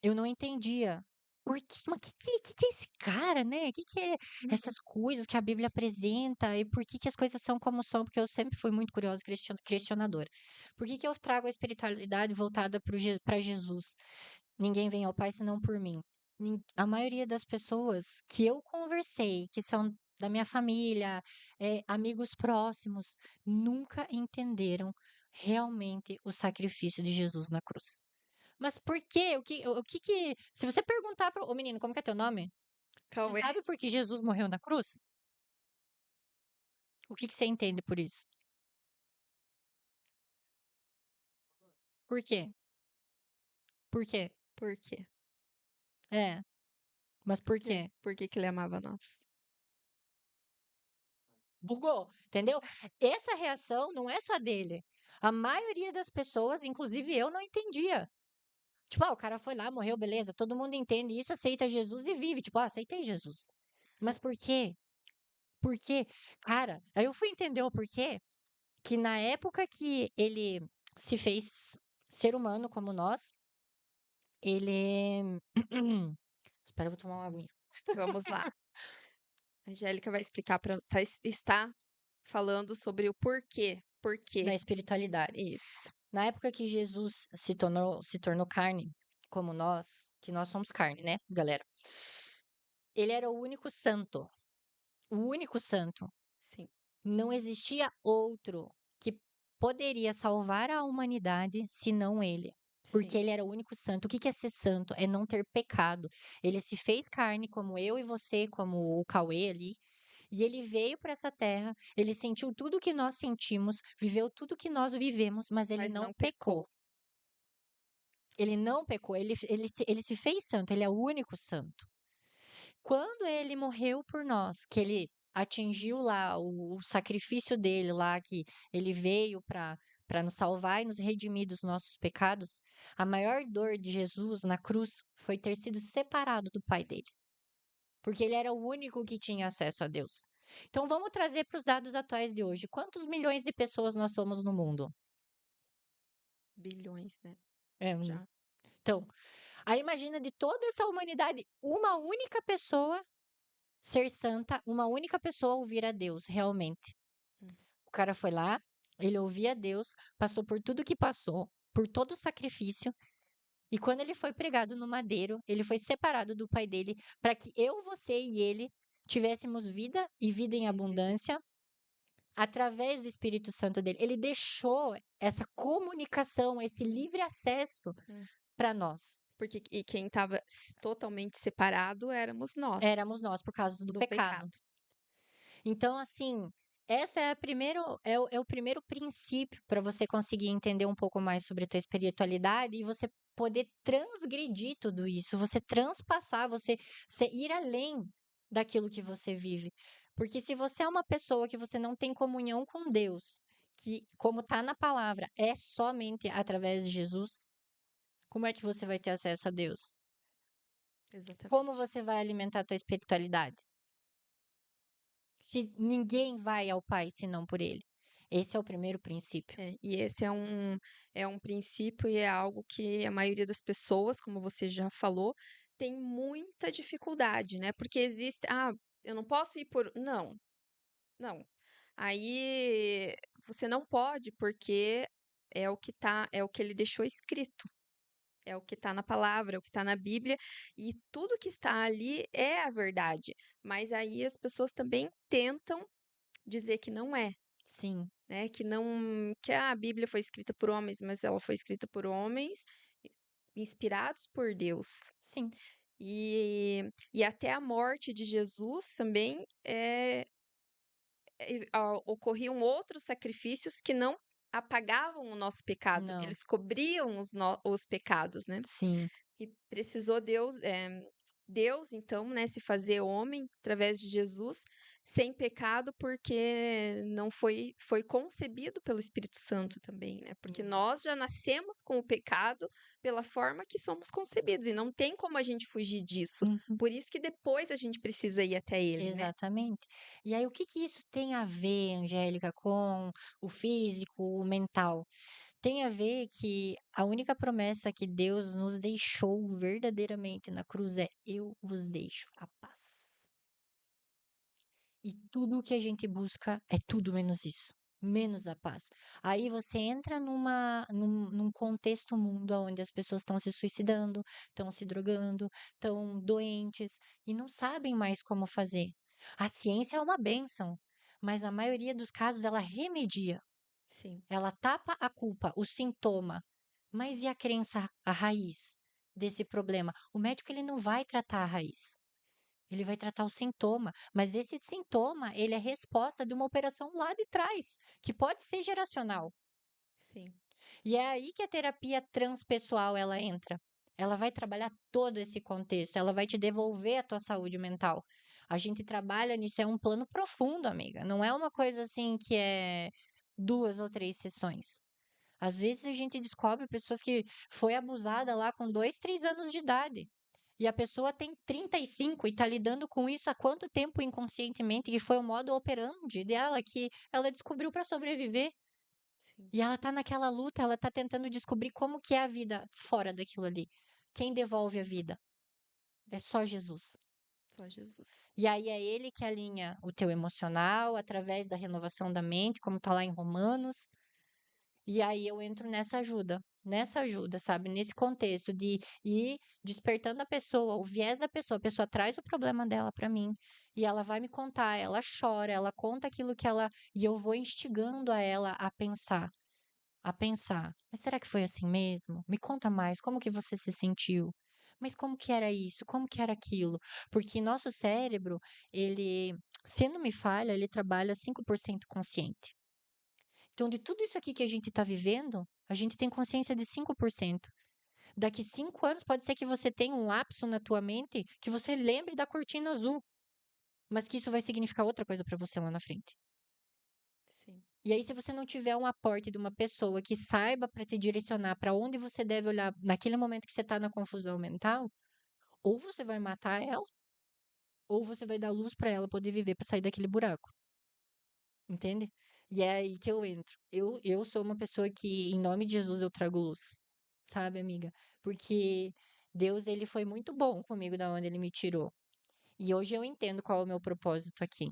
eu não entendia. Por que, mas que é esse cara, né? Que é Uhum. essas coisas que a Bíblia apresenta e por que que as coisas são como são? Porque eu sempre fui muito curiosa, e questionadora. Por que que eu trago a espiritualidade voltada para Jesus? Ninguém vem ao Pai senão por mim. A maioria das pessoas que eu conversei, que são da minha família, amigos próximos, nunca entenderam realmente o sacrifício de Jesus na cruz. Mas por quê? Se você perguntar para o menino, como que é teu nome? Você Cauê, sabe por que Jesus morreu na cruz? O que que você entende por isso? Por quê? Por quê? por quê? É, mas por quê? Por que que ele amava nós? Bugou, entendeu? Essa reação não é só dele. A maioria das pessoas, inclusive eu, não entendia. Tipo, o cara foi lá, morreu, beleza. Todo mundo entende isso, aceita Jesus e vive. Tipo, aceitei Jesus. Mas por quê? Por quê? Cara, aí eu fui entender o porquê. Que na época que ele se fez ser humano como nós, ele. Espera, eu vou tomar uma aguinha. Vamos lá. A Angélica vai explicar para está falando sobre o porquê. Por Da quê? espiritualidade. Isso. Na época que Jesus se tornou carne, como nós, que nós somos carne, né, galera? Ele era o único santo. O único santo. Sim, Não existia outro que poderia salvar a humanidade senão ele. Porque sim. ele era o único santo. O que que é ser santo? É não ter pecado. Ele se fez carne, como eu e você, como o Cauê ali. E ele veio para essa terra, ele sentiu tudo que nós sentimos, viveu tudo que nós vivemos, mas ele Mas não não pecou. pecou. Ele não pecou, ele se fez santo, ele é o único santo. Quando ele morreu por nós, que ele atingiu lá o sacrifício dele lá, que ele veio para nos salvar e nos redimir dos nossos pecados, a maior dor de Jesus na cruz foi ter sido separado do Pai dele, porque ele era o único que tinha acesso a Deus. Então vamos trazer para os dados atuais de hoje. Quantos milhões de pessoas nós somos no mundo? Bilhões, né? É, Já. então, aí imagina de toda essa humanidade, uma única pessoa ser santa, uma única pessoa ouvir a Deus, realmente. Hum. O cara foi lá, ele ouvia Deus, passou por tudo que passou, por todo o sacrifício, e quando ele foi pregado no madeiro, ele foi separado do pai dele para que eu, você e ele tivéssemos vida e vida em E vida. abundância. através do Espírito Santo dele. Ele deixou essa comunicação, esse livre acesso Hum. para nós. Porque e quem estava totalmente separado éramos nós, Éramos nós por causa do do pecado. pecado. Então, assim, essa é, o primeiro princípio para você conseguir entender um pouco mais sobre a tua espiritualidade e você poder transgredir tudo isso, você transpassar, você ir além daquilo que você vive. Porque se você é uma pessoa que você não tem comunhão com Deus, que, como está na palavra, é somente através de Jesus, como é que você vai ter acesso a Deus? Exatamente. Como você vai alimentar a tua espiritualidade? Se ninguém vai ao Pai senão por ele. Esse é o primeiro princípio. E esse é um princípio e é algo que a maioria das pessoas, como você já falou, tem muita dificuldade, né? Porque existe, eu não posso ir por, não, não. Aí você não pode porque é o que ele deixou escrito. É o que está na palavra, é o que está na Bíblia, e tudo que está ali é a verdade. Mas aí as pessoas também tentam dizer que não é, Sim, né? Que não, que a Bíblia foi escrita por homens, mas ela foi escrita por homens inspirados por Deus. sim. E até a morte de Jesus também ocorriam outros sacrifícios que não apagavam o nosso pecado, Não. eles cobriam os pecados, né? Sim. E precisou Deus, então, né, se fazer homem através de Jesus, sem pecado, porque não foi concebido pelo Espírito Santo também, né? Porque nós Isso. já nascemos com o pecado pela forma que somos concebidos, e não tem como a gente fugir disso. Uhum. Por isso que depois a gente precisa ir até ele, né? Exatamente. E aí, o que que isso tem a ver, Angélica, com o físico, o mental? Tem a ver que a única promessa que Deus nos deixou verdadeiramente na cruz é: eu vos deixo a paz. E tudo o que a gente busca é tudo menos isso, menos a paz. Aí você entra num contexto mundo onde as pessoas estão se suicidando, estão se drogando, estão doentes e não sabem mais como fazer. A ciência é uma bênção, mas na maioria dos casos ela remedia, Sim, ela tapa a culpa, o sintoma. Mas e a crença, a raiz desse problema? O médico ele não vai tratar a raiz. Ele vai tratar o sintoma, mas esse sintoma, ele é resposta de uma operação lá de trás, que pode ser geracional. sim, E é aí que a terapia transpessoal ela entra. Ela vai trabalhar todo esse contexto, ela vai te devolver a tua saúde mental. A gente trabalha nisso, é um plano profundo, amiga. Não é uma coisa assim que é 2 ou 3 sessões. Às vezes a gente descobre pessoas que foi abusada lá com 2, 3 anos de idade. E a pessoa tem 35 e está lidando com isso há quanto tempo inconscientemente, que foi o modo operandi dela que ela descobriu para sobreviver. sim. E ela tá naquela luta, ela tá tentando descobrir como que é a vida fora daquilo ali. Quem devolve a vida? É só Jesus. Só Jesus. E aí é ele que alinha o teu emocional através da renovação da mente, como tá lá em Romanos. E aí eu entro nessa ajuda, sabe? Nesse contexto de ir despertando a pessoa, o viés da pessoa. A pessoa traz o problema dela pra mim e ela vai me contar, ela chora, ela conta aquilo que ela. E eu vou instigando a ela a pensar. A pensar, mas será que foi assim mesmo? Me conta mais, como que você se sentiu? Mas como que era isso? Como que era aquilo? Porque nosso cérebro, ele, se não me falha, ele trabalha 5% consciente. Então, de tudo isso aqui que a gente está vivendo, a gente tem consciência de 5%. Daqui 5 anos, pode ser que você tenha um lapso na tua mente que você lembre da cortina azul, mas que isso vai significar outra coisa para você lá na frente. Sim, E aí, se você não tiver um aporte de uma pessoa que saiba para te direcionar para onde você deve olhar naquele momento que você está na confusão mental, ou você vai matar ela, ou você vai dar luz para ela poder viver para sair daquele buraco. Entende? E é aí que eu entro. Eu sou uma pessoa que, em nome de Jesus, eu trago luz. Sabe, amiga? Porque Deus, ele foi muito bom comigo da onde ele me tirou. E hoje eu entendo qual é o meu propósito aqui.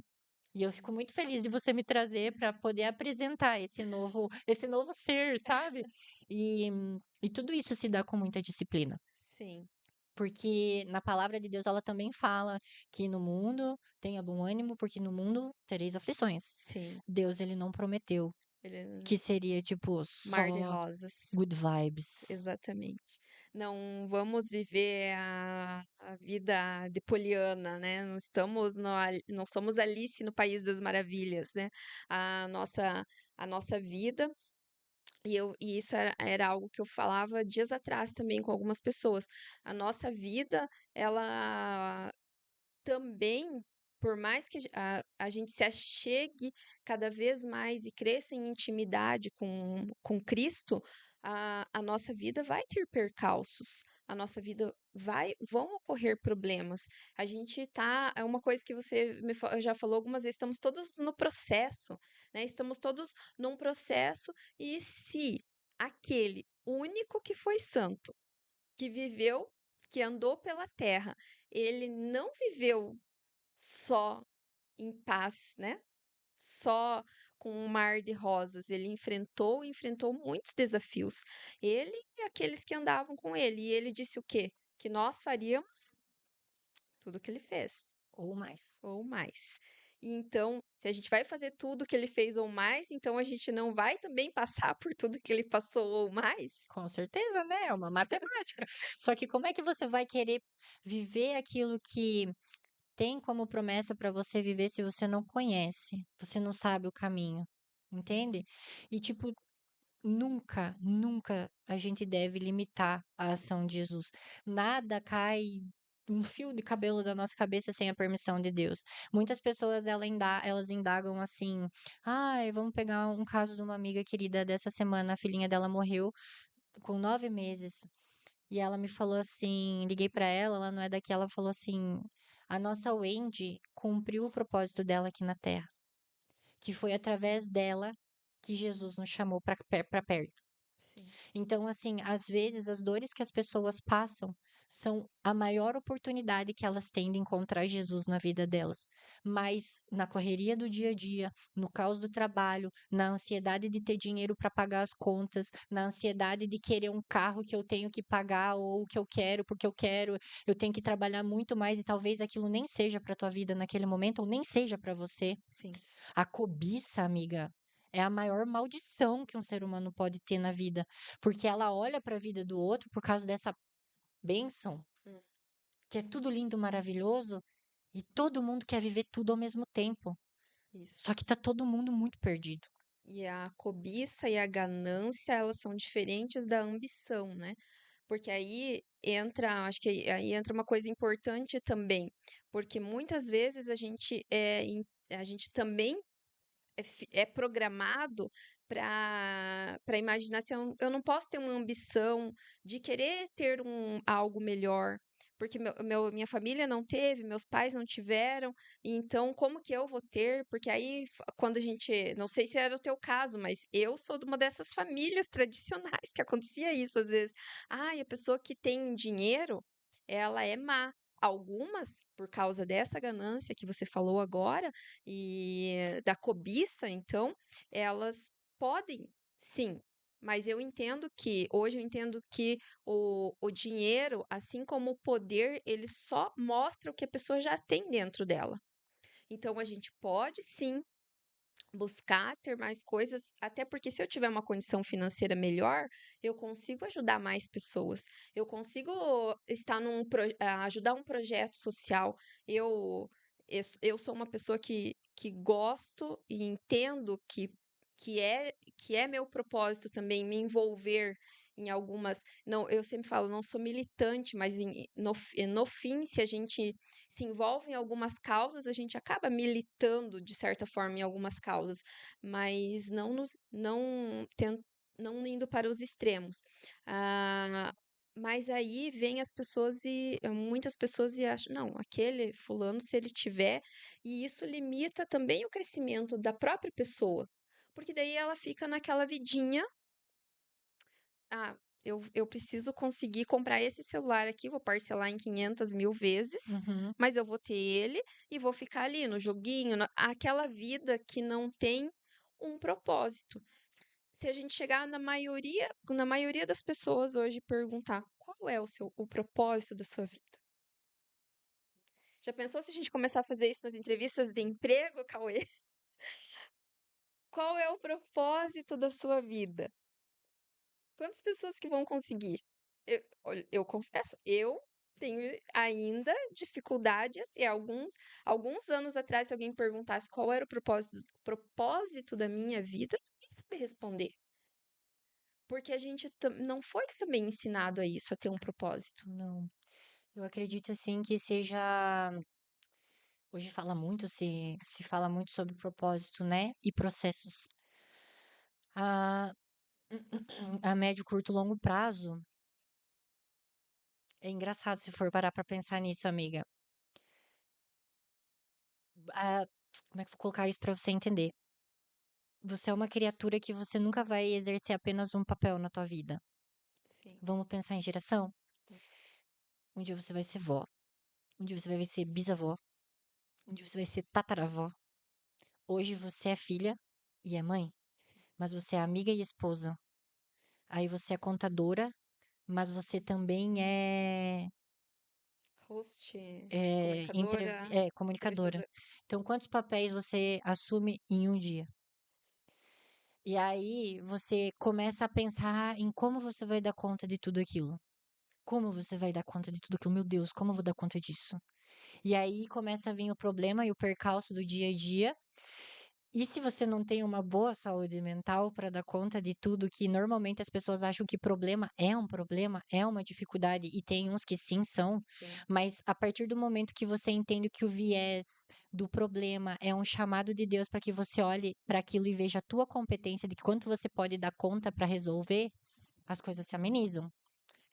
E eu fico muito feliz de você me trazer para poder apresentar esse novo ser, sabe? E, e tudo isso se dá com muita disciplina. sim. Porque na palavra de Deus ela também fala que no mundo tenha bom ânimo, porque no mundo tereis aflições. Sim, Deus, ele não prometeu ele que seria, tipo, mar de só rosas. good vibes. Exatamente. Não vamos viver a vida de Poliana, né? Não estamos não somos Alice no País das Maravilhas, né? A nossa, a nossa vida, e isso era algo que eu falava dias atrás também com algumas pessoas. A nossa vida, ela também, por mais que a gente se achegue cada vez mais e cresça em intimidade com Cristo, a nossa vida vai ter percalços. A nossa vida vão ocorrer problemas. A gente tá, é uma coisa que você já falou algumas vezes, estamos todos no processo, né? Estamos todos num processo, e se aquele único que foi santo, que viveu, que andou pela terra, ele não viveu só em paz, né? Só com um mar de rosas. Ele enfrentou muitos desafios. Ele e aqueles que andavam com ele. E ele disse o quê? Que nós faríamos tudo o que ele fez, Ou mais. ou mais. E então, se a gente vai fazer tudo que ele fez ou mais, então a gente não vai também passar por tudo que ele passou ou mais? Com certeza, né? É uma matemática. Só que como é que você vai querer viver aquilo que tem como promessa para você viver se você não conhece, você não sabe o caminho, entende? E tipo, nunca, nunca a gente deve limitar a ação de Jesus. Nada cai um fio de cabelo da nossa cabeça sem a permissão de Deus. Muitas pessoas elas indagam assim: ai, vamos pegar um caso de uma amiga querida dessa semana, a filhinha dela morreu com 9 meses. E ela me falou assim, liguei pra ela, ela não é daqui, ela falou assim: a nossa Wendy cumpriu o propósito dela aqui na Terra, que foi através dela que Jesus nos chamou pra perto. Sim, Então, assim, às vezes as dores que as pessoas passam são a maior oportunidade que elas têm de encontrar Jesus na vida delas. Mas na correria do dia a dia, no caos do trabalho, na ansiedade de ter dinheiro para pagar as contas, na ansiedade de querer um carro que eu tenho que pagar ou que eu quero porque eu quero, eu tenho que trabalhar muito mais e talvez aquilo nem seja para tua vida naquele momento ou nem seja para você. sim. A cobiça, amiga, é a maior maldição que um ser humano pode ter na vida, porque ela olha para a vida do outro por causa dessa bênção, Hum, que é tudo lindo, maravilhoso, e todo mundo quer viver tudo ao mesmo tempo. Só isso. que tá todo mundo muito perdido. E a cobiça e a ganância, elas são diferentes da ambição, né? Porque aí entra, acho que aí entra uma coisa importante também, porque muitas vezes a gente também é programado para imaginar assim, eu não posso ter uma ambição de querer ter algo melhor, porque minha família não teve, meus pais não tiveram, e então como que eu vou ter? Porque aí, quando a gente, não sei se era o teu caso, mas eu sou de uma dessas famílias tradicionais que acontecia isso às vezes. Ah, e a pessoa que tem dinheiro, ela é má. Algumas, por causa dessa ganância que você falou agora, e da cobiça, então, elas podem, sim, mas hoje eu entendo que o dinheiro, assim como o poder, ele só mostra o que a pessoa já tem dentro dela. Então, a gente pode sim buscar ter mais coisas, até porque se eu tiver uma condição financeira melhor, eu consigo ajudar mais pessoas. Eu consigo estar ajudar um projeto social. Eu, eu sou uma pessoa que gosto e entendo que é meu propósito também me envolver em algumas. Não, eu sempre falo, não sou militante, mas no fim, se a gente se envolve em algumas causas, a gente acaba militando de certa forma em algumas causas, mas não indo para os extremos. Ah, mas aí vem as pessoas e muitas pessoas e acham, não, aquele fulano, se ele tiver, e isso limita também o crescimento da própria pessoa, porque daí ela fica naquela vidinha, ah, eu preciso conseguir comprar esse celular aqui, vou parcelar em 500 mil vezes, Uhum. mas eu vou ter ele e vou ficar ali no joguinho, aquela vida que não tem um propósito. se a gente chegar na maioria das pessoas hoje e perguntar qual é o propósito da sua vida? Já pensou se a gente começar a fazer isso nas entrevistas de emprego, Cauê? Qual é o propósito da sua vida? Quantas pessoas que vão conseguir? Olha, eu confesso, eu tenho ainda dificuldade, assim, alguns anos atrás, se alguém perguntasse qual era o propósito da minha vida, eu não ia saber responder. Porque a gente não foi também ensinado a isso, a ter um propósito. Não. Eu acredito, assim, que seja. Hoje se fala muito sobre propósito, né? E processos. A, a médio, curto e longo prazo. É engraçado se for parar pra pensar nisso, amiga. Ah, como é que eu vou colocar isso pra você entender? Você é uma criatura que você nunca vai exercer apenas um papel na tua vida. Sim. Vamos pensar em geração? Um dia você vai ser vó. Um dia você vai ser bisavó. Um dia você vai ser tataravó. Hoje você é filha e é mãe, Sim. mas você é amiga e esposa. Aí você é contadora, mas você também Host, comunicadora, é comunicadora. entrevistadora. Então, quantos papéis você assume em um dia? E aí você começa a pensar em como você vai dar conta de tudo aquilo. Como você vai dar conta de tudo aquilo? Meu Deus, como eu vou dar conta disso? E aí começa a vir o problema e o percalço do dia a dia. E se você não tem uma boa saúde mental para dar conta de tudo, que normalmente as pessoas acham que problema, é uma dificuldade, e tem uns que sim são, Sim. mas a partir do momento que você entende que o viés do problema é um chamado de Deus para que você olhe para aquilo e veja a tua competência de quanto você pode dar conta para resolver, as coisas se amenizam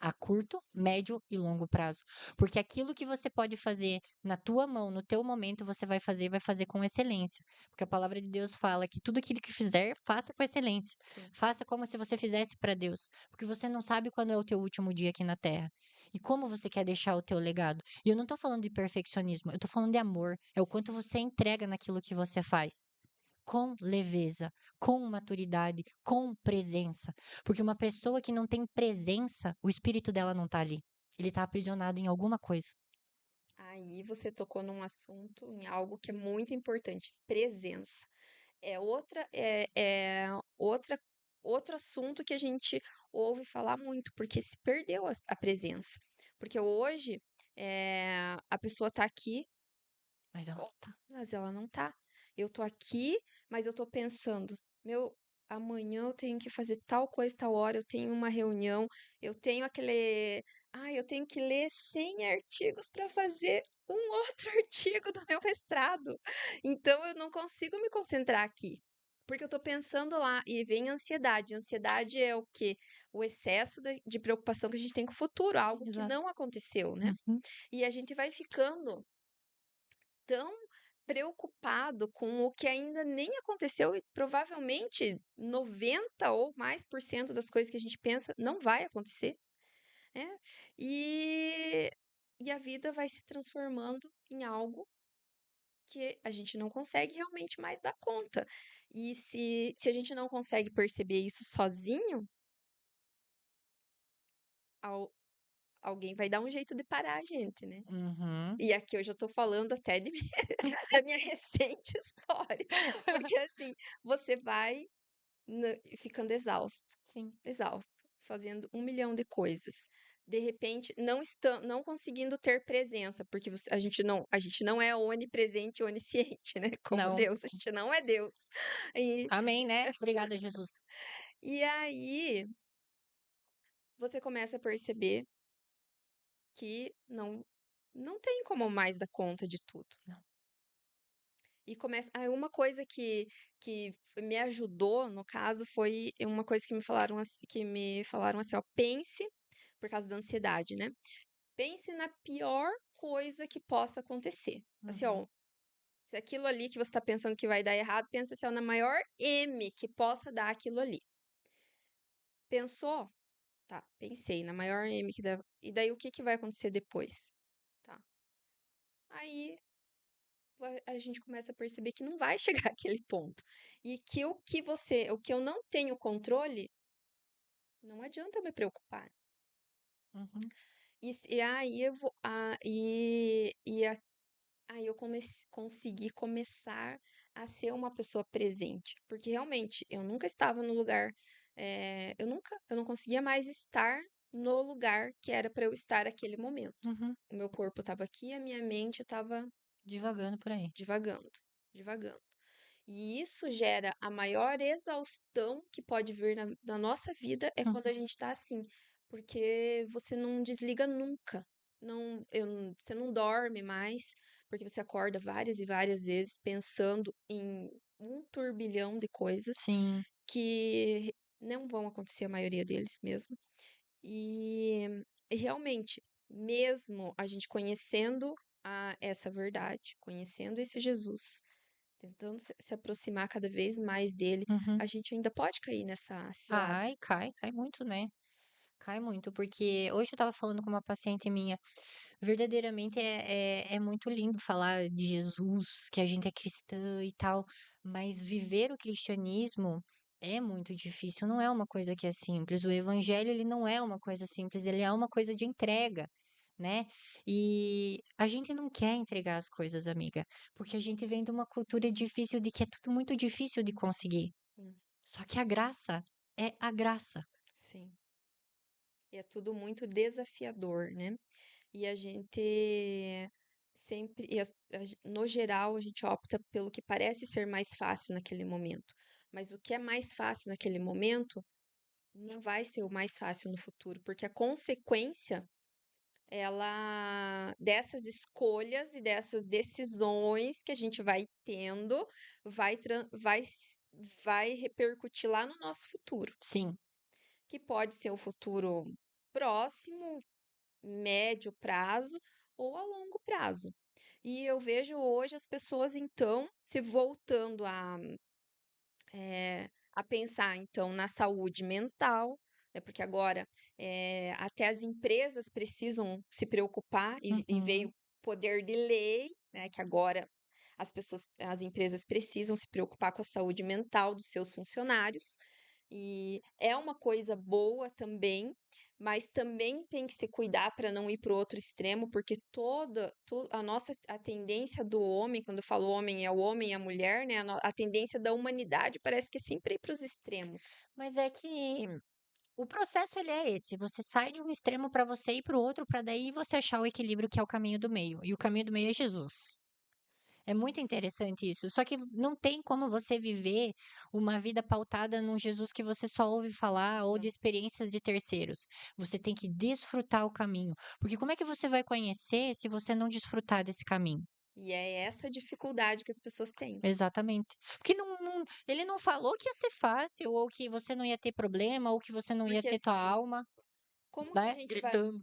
a curto, médio e longo prazo. Porque aquilo que você pode fazer na tua mão, no teu momento, você vai fazer com excelência. Porque a palavra de Deus fala que tudo aquilo que fizer, faça com excelência. Sim. Faça como se você fizesse para Deus, porque você não sabe quando é o teu último dia aqui na terra. E como você quer deixar o teu legado. E eu não tô falando de perfeccionismo, eu tô falando de amor. É o quanto você entrega naquilo que você faz com leveza, com maturidade, com presença. Porque uma pessoa que não tem presença, o espírito dela não tá ali. Ele tá aprisionado em alguma coisa. Aí você tocou num assunto, em algo que é muito importante, presença. É outro assunto que a gente ouve falar muito, porque se perdeu a presença. Porque hoje a pessoa tá aqui, Mas ela ó, não tá. mas ela não tá. Eu tô aqui, mas eu tô pensando, meu, amanhã eu tenho que fazer tal coisa, tal hora, eu tenho uma reunião, eu tenho eu tenho que ler 100 artigos para fazer um outro artigo do meu mestrado. Então eu não consigo me concentrar aqui. Porque eu tô pensando lá e vem a ansiedade. Ansiedade é o quê? O excesso de preocupação que a gente tem com o futuro, algo que Exato. não aconteceu, né? Uhum. E a gente vai ficando tão preocupado com o que ainda nem aconteceu e provavelmente 90 ou mais por cento das coisas que a gente pensa não vai acontecer, né? E, e a vida vai se transformando em algo que a gente não consegue realmente mais dar conta. E se a gente não consegue perceber isso sozinho, al- alguém vai dar um jeito de parar a gente, né? Uhum. E aqui eu já tô falando até da minha recente história. Porque assim, você vai ficando exausto, Sim. exausto, fazendo 1 milhão de coisas. De repente, não conseguindo ter presença, porque a gente não é onipresente e onisciente, né? Como Não. Deus, a gente não é Deus. E, Amém, né? Obrigada, Jesus. e aí, você começa a perceber que não tem como mais dar conta de tudo. Não. E começa. Uma coisa que me ajudou, no caso, foi uma coisa que me falaram assim, ó, pense, por causa da ansiedade, né? Pense na pior coisa que possa acontecer. Assim, Uhum. ó, se aquilo ali que você está pensando que vai dar errado, pensa assim, ó, na maior M que possa dar aquilo ali. Pensou? Tá, pensei, na maior M que dá. E daí o que que vai acontecer depois? Tá. Aí a gente começa a perceber que não vai chegar àquele ponto. E que o que eu não tenho controle, não adianta eu me preocupar. Uhum, E aí eu vou, aí eu consegui começar a ser uma pessoa presente, porque realmente eu nunca estava no lugar, eu não conseguia mais estar no lugar que era para eu estar naquele momento. uhum. O meu corpo estava aqui, a minha mente estava Divagando por aí. divagando, divagando. E isso gera a maior exaustão que pode vir na nossa vida é quando a gente tá assim, porque você não desliga nunca. Você não dorme mais, porque você acorda várias e várias vezes pensando em um turbilhão de coisas Sim. que não vão acontecer a maioria deles mesmo. E realmente, mesmo a gente conhecendo essa verdade, conhecendo esse Jesus, tentando se aproximar cada vez mais dele, Uhum. a gente ainda pode cair nessa cilada. Cai muito, né? Cai muito, porque hoje eu estava falando com uma paciente minha, verdadeiramente é muito lindo falar de Jesus, que a gente é cristã e tal, mas viver o cristianismo é muito difícil, não é uma coisa que é simples. O evangelho, ele não é uma coisa simples, ele é uma coisa de entrega, né? E a gente não quer entregar as coisas, amiga, porque a gente vem de uma cultura difícil de que é tudo muito difícil de conseguir. Hum, Só que a graça é a graça. sim. E é tudo muito desafiador, né? E a gente sempre, no geral, a gente opta pelo que parece ser mais fácil naquele momento. Mas o que é mais fácil naquele momento não vai ser o mais fácil no futuro, porque a consequência ela dessas escolhas e dessas decisões que a gente vai tendo vai tran- vai s- vai repercutir lá no nosso futuro, Sim. que pode ser o futuro próximo, médio prazo ou a longo prazo. E eu vejo hoje as pessoas então se voltando a pensar então na saúde mental, né, porque agora até as empresas precisam se preocupar e veio Uhum. poder de lei, né, que agora as empresas precisam se preocupar com a saúde mental dos seus funcionários. E é uma coisa boa também, mas também tem que se cuidar para não ir para o outro extremo, porque a tendência do homem, quando eu falo homem, é o homem e a mulher, né? A tendência da humanidade parece que é sempre ir para os extremos. Mas é que o processo ele é esse, você sai de um extremo para você ir para o outro, para daí você achar o equilíbrio que é o caminho do meio. E o caminho do meio é Jesus. É muito interessante isso. Só que não tem como você viver uma vida pautada num Jesus que você só ouve falar ou de Não. experiências de terceiros. Você tem que desfrutar o caminho. Porque como é que você vai conhecer se você não desfrutar desse caminho? E é essa dificuldade que as pessoas têm. Exatamente. Porque ele não falou que ia ser fácil, ou que você não ia ter problema, ou que você não ia Porque ter tua assim, alma, como que a né? gente vai. Gritando.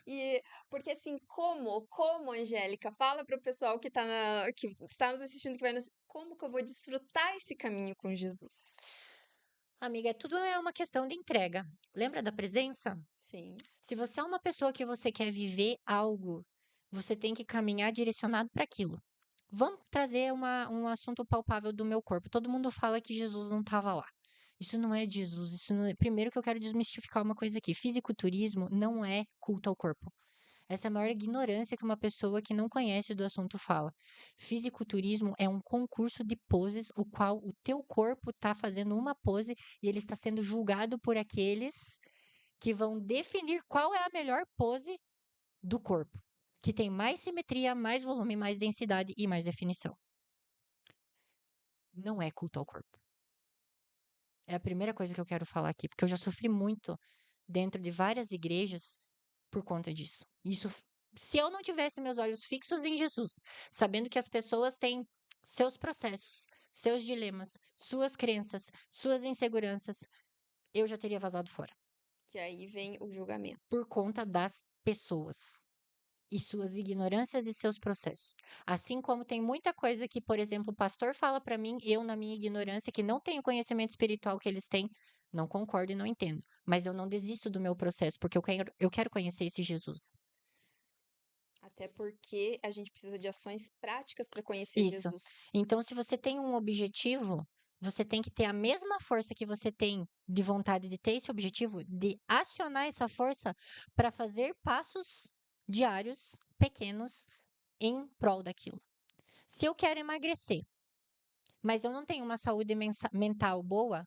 E porque assim, como, Angélica, fala para o pessoal que está nos assistindo, que vai nos. Como que eu vou desfrutar esse caminho com Jesus? Amiga, tudo é uma questão de entrega. Lembra da presença? Sim. Se você é uma pessoa que você quer viver algo, você tem que caminhar direcionado para aquilo. Vamos trazer um assunto palpável do meu corpo. Todo mundo fala que Jesus não estava lá. Isso não é Jesus. Isso não é... Primeiro que eu quero desmistificar uma coisa aqui. Fisiculturismo não é culto ao corpo. Essa é a maior ignorância que uma pessoa que não conhece do assunto fala. Fisiculturismo é um concurso de poses, o qual o teu corpo está fazendo uma pose e ele está sendo julgado por aqueles que vão definir qual é a melhor pose do corpo, que tem mais simetria, mais volume, mais densidade e mais definição. Não é culto ao corpo. É a primeira coisa que eu quero falar aqui, porque eu já sofri muito dentro de várias igrejas por conta disso. Isso, se eu não tivesse meus olhos fixos em Jesus, sabendo que as pessoas têm seus processos, seus dilemas, suas crenças, suas inseguranças, eu já teria vazado fora. Que aí vem o julgamento. Por conta das pessoas e suas ignorâncias e seus processos. Assim como tem muita coisa que, por exemplo, o pastor fala para mim, eu na minha ignorância, que não tenho o conhecimento espiritual que eles têm, não concordo e não entendo. Mas eu não desisto do meu processo, porque eu quero conhecer esse Jesus. Até porque a gente precisa de ações práticas para conhecer Isso. Jesus. Então, se você tem um objetivo, você tem que ter a mesma força que você tem de vontade de ter esse objetivo, de acionar essa força para fazer passos diários, pequenos, em prol daquilo. Se eu quero emagrecer, mas eu não tenho uma saúde mental boa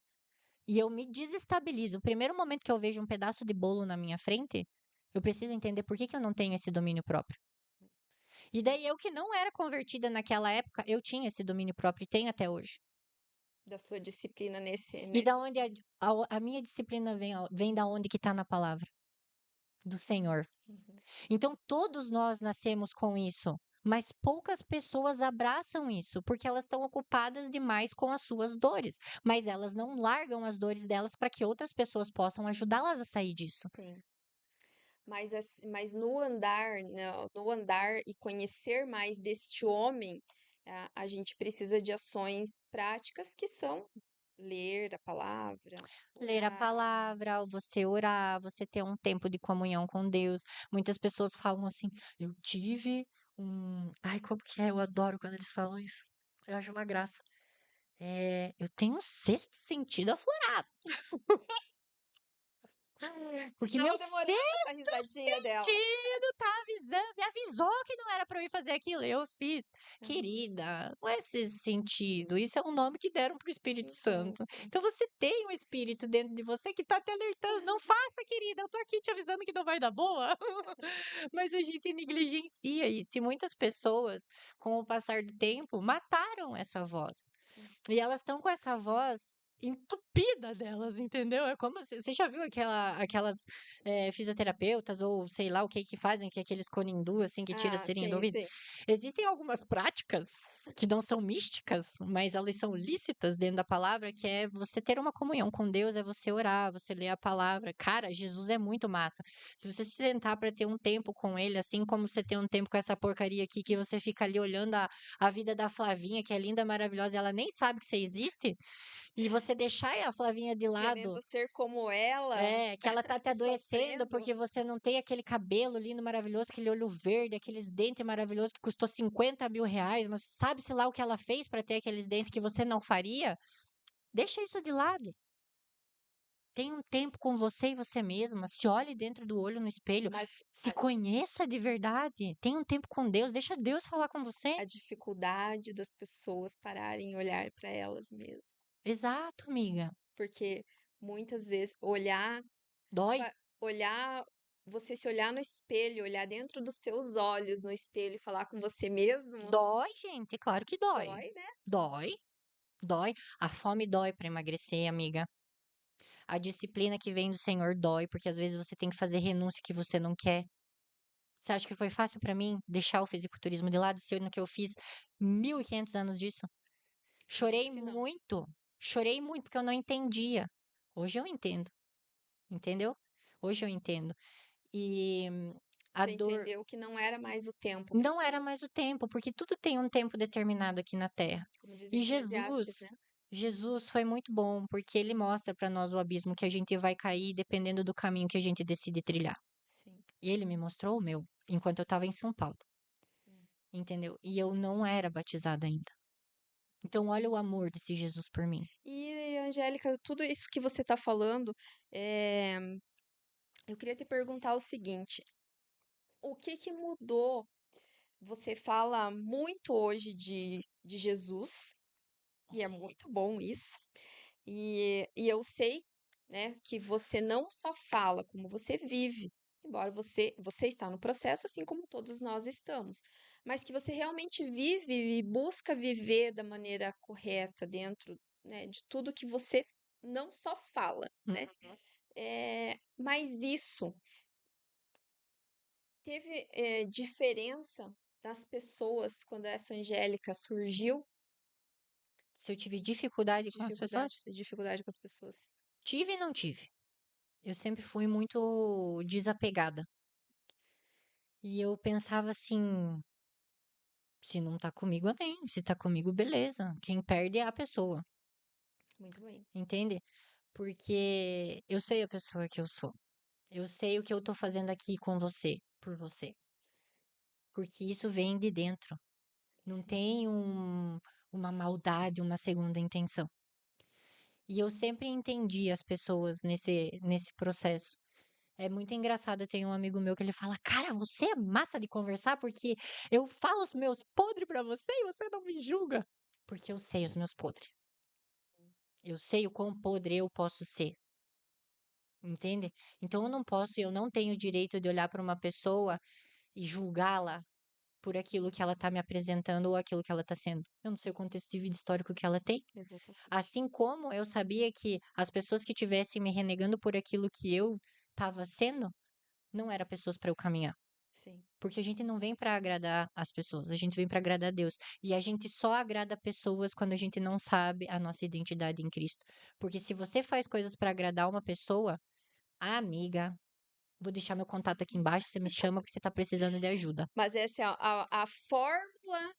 e eu me desestabilizo, o primeiro momento que eu vejo um pedaço de bolo na minha frente, eu preciso entender por que que eu não tenho esse domínio próprio. E daí eu que não era convertida naquela época, eu tinha esse domínio próprio e tenho até hoje. Da sua disciplina nesse, E né? da onde a minha disciplina vem da onde que está na palavra? Do Senhor. Uhum. Então todos nós nascemos com isso, mas poucas pessoas abraçam isso, porque elas estão ocupadas demais com as suas dores, mas elas não largam as dores delas para que outras pessoas possam ajudá-las a sair disso. Sim. Mas no andar, no andar e conhecer mais deste homem, a gente precisa de ações práticas que são ler a palavra, Ler a orar. palavra, você orar, você ter um tempo de comunhão com Deus. Muitas pessoas falam assim: eu tive um. Ai, como que é? Eu adoro quando eles falam isso. Eu acho uma graça. Eu tenho um sexto sentido aflorado. Porque meu Tava demorando essa sexto risadinha dela. sentido tá avisando, me avisou que não era pra eu ir fazer aquilo. Eu fiz. Uhum. Querida, não é sexto sentido. Isso é um nome que deram pro Espírito Santo. Isso. Então você tem um espírito dentro de você que tá te alertando. Não faça, querida. Eu tô aqui te avisando que não vai dar boa. Mas a gente negligencia isso. E muitas pessoas, com o passar do tempo, mataram essa voz. E elas estão com essa voz entupida delas, entendeu? É como você já viu aquelas fisioterapeutas ou sei lá o que que fazem, que é aqueles conindu assim que tira a Ah, serinha do sim, ouvido. sim. Existem algumas práticas que não são místicas, mas elas são lícitas dentro da palavra, que é você ter uma comunhão com Deus, é você orar, você ler a palavra. Cara, Jesus é muito massa. Se você se sentar para ter um tempo com ele, assim como você tem um tempo com essa porcaria aqui, que você fica ali olhando a vida da Flavinha, que é linda, maravilhosa, e ela nem sabe que você existe, e você deixar a Flavinha de lado, Querendo ser como ela que ela tá te e adoecendo sofrendo. porque você não tem aquele cabelo lindo, maravilhoso, aquele olho verde, aqueles dentes maravilhosos que custou 50 mil reais, mas sabe-se lá o que ela fez para ter aqueles dentes que você não faria? Deixa isso de lado. Tenha um tempo com você e você mesma. Se olhe dentro do olho no espelho. Mas Se conheça de verdade. Tenha um tempo com Deus. Deixa Deus falar com você. a dificuldade das pessoas pararem e olhar para elas mesmas. Exato, amiga. Porque muitas vezes olhar, Dói. olhar, você se olhar no espelho, olhar dentro dos seus olhos no espelho e falar com você mesmo, Dói, gente. Claro que dói. dói, né? Dói. Dói. A fome dói para emagrecer, amiga. A disciplina que vem do Senhor dói, porque às vezes você tem que fazer renúncia que você não quer. Você acha que foi fácil para mim deixar o fisiculturismo de lado, sendo que eu fiz 1.500 anos disso? Acredito que não. Chorei muito porque eu não entendia. Hoje eu entendo, entendeu? Hoje eu entendo. E a Você dor entendeu que não era mais o tempo para não era aquilo, mais o tempo, porque tudo tem um tempo determinado aqui na Terra. como diz em E Eclesiastes, né? Jesus foi muito bom, porque ele mostra para nós o abismo que a gente vai cair dependendo do caminho que a gente decide trilhar. Sim. E ele me mostrou o meu, enquanto eu estava em São Paulo, Hum. entendeu? E eu não era batizada ainda. Então, olha o amor desse Jesus por mim. E, Angélica, tudo isso que você está falando, eu queria te perguntar o seguinte: o que que mudou? Você fala muito hoje de Jesus, e é muito bom isso. E eu sei, né, que você não só fala, como você vive. Embora você está no processo, assim como todos nós estamos. Mas que você realmente vive e busca viver da maneira correta dentro, né, de tudo que você não só fala, né? Uhum. Mas isso teve, diferença das pessoas quando essa Angélica surgiu? Se eu tive dificuldade com as pessoas, Dificuldade com as pessoas. tive e não tive. Eu sempre fui muito desapegada. E eu pensava assim, se não tá comigo, amém. Se tá comigo, beleza. Quem perde é a pessoa, Muito bem. entende? Porque eu sei a pessoa que eu sou. Eu sei o que eu tô fazendo aqui com você, por você. porque isso vem de dentro. Não tem uma maldade, uma segunda intenção. E eu sempre entendi as pessoas nesse processo. É muito engraçado, eu tenho um amigo meu que ele fala: "Cara, você é massa de conversar porque eu falo os meus podres pra você e você não me julga". Porque eu sei os meus podres. Eu sei o quão podre eu posso ser, entende? Então eu não tenho o direito de olhar para uma pessoa e julgá-la por aquilo que ela tá me apresentando ou aquilo que ela tá sendo. Eu não sei o contexto de vida histórico que ela tem. Exatamente. Assim como eu sabia que as pessoas que tivessem me renegando por aquilo que eu estava sendo, não eram pessoas para eu caminhar. Sim. Porque a gente não vem para agradar as pessoas, a gente vem para agradar a Deus. E a gente só agrada pessoas quando a gente não sabe a nossa identidade em Cristo. Porque se você faz coisas para agradar uma pessoa, amiga, vou deixar meu contato aqui embaixo, você me chama porque você tá precisando de ajuda. Mas essa é a fórmula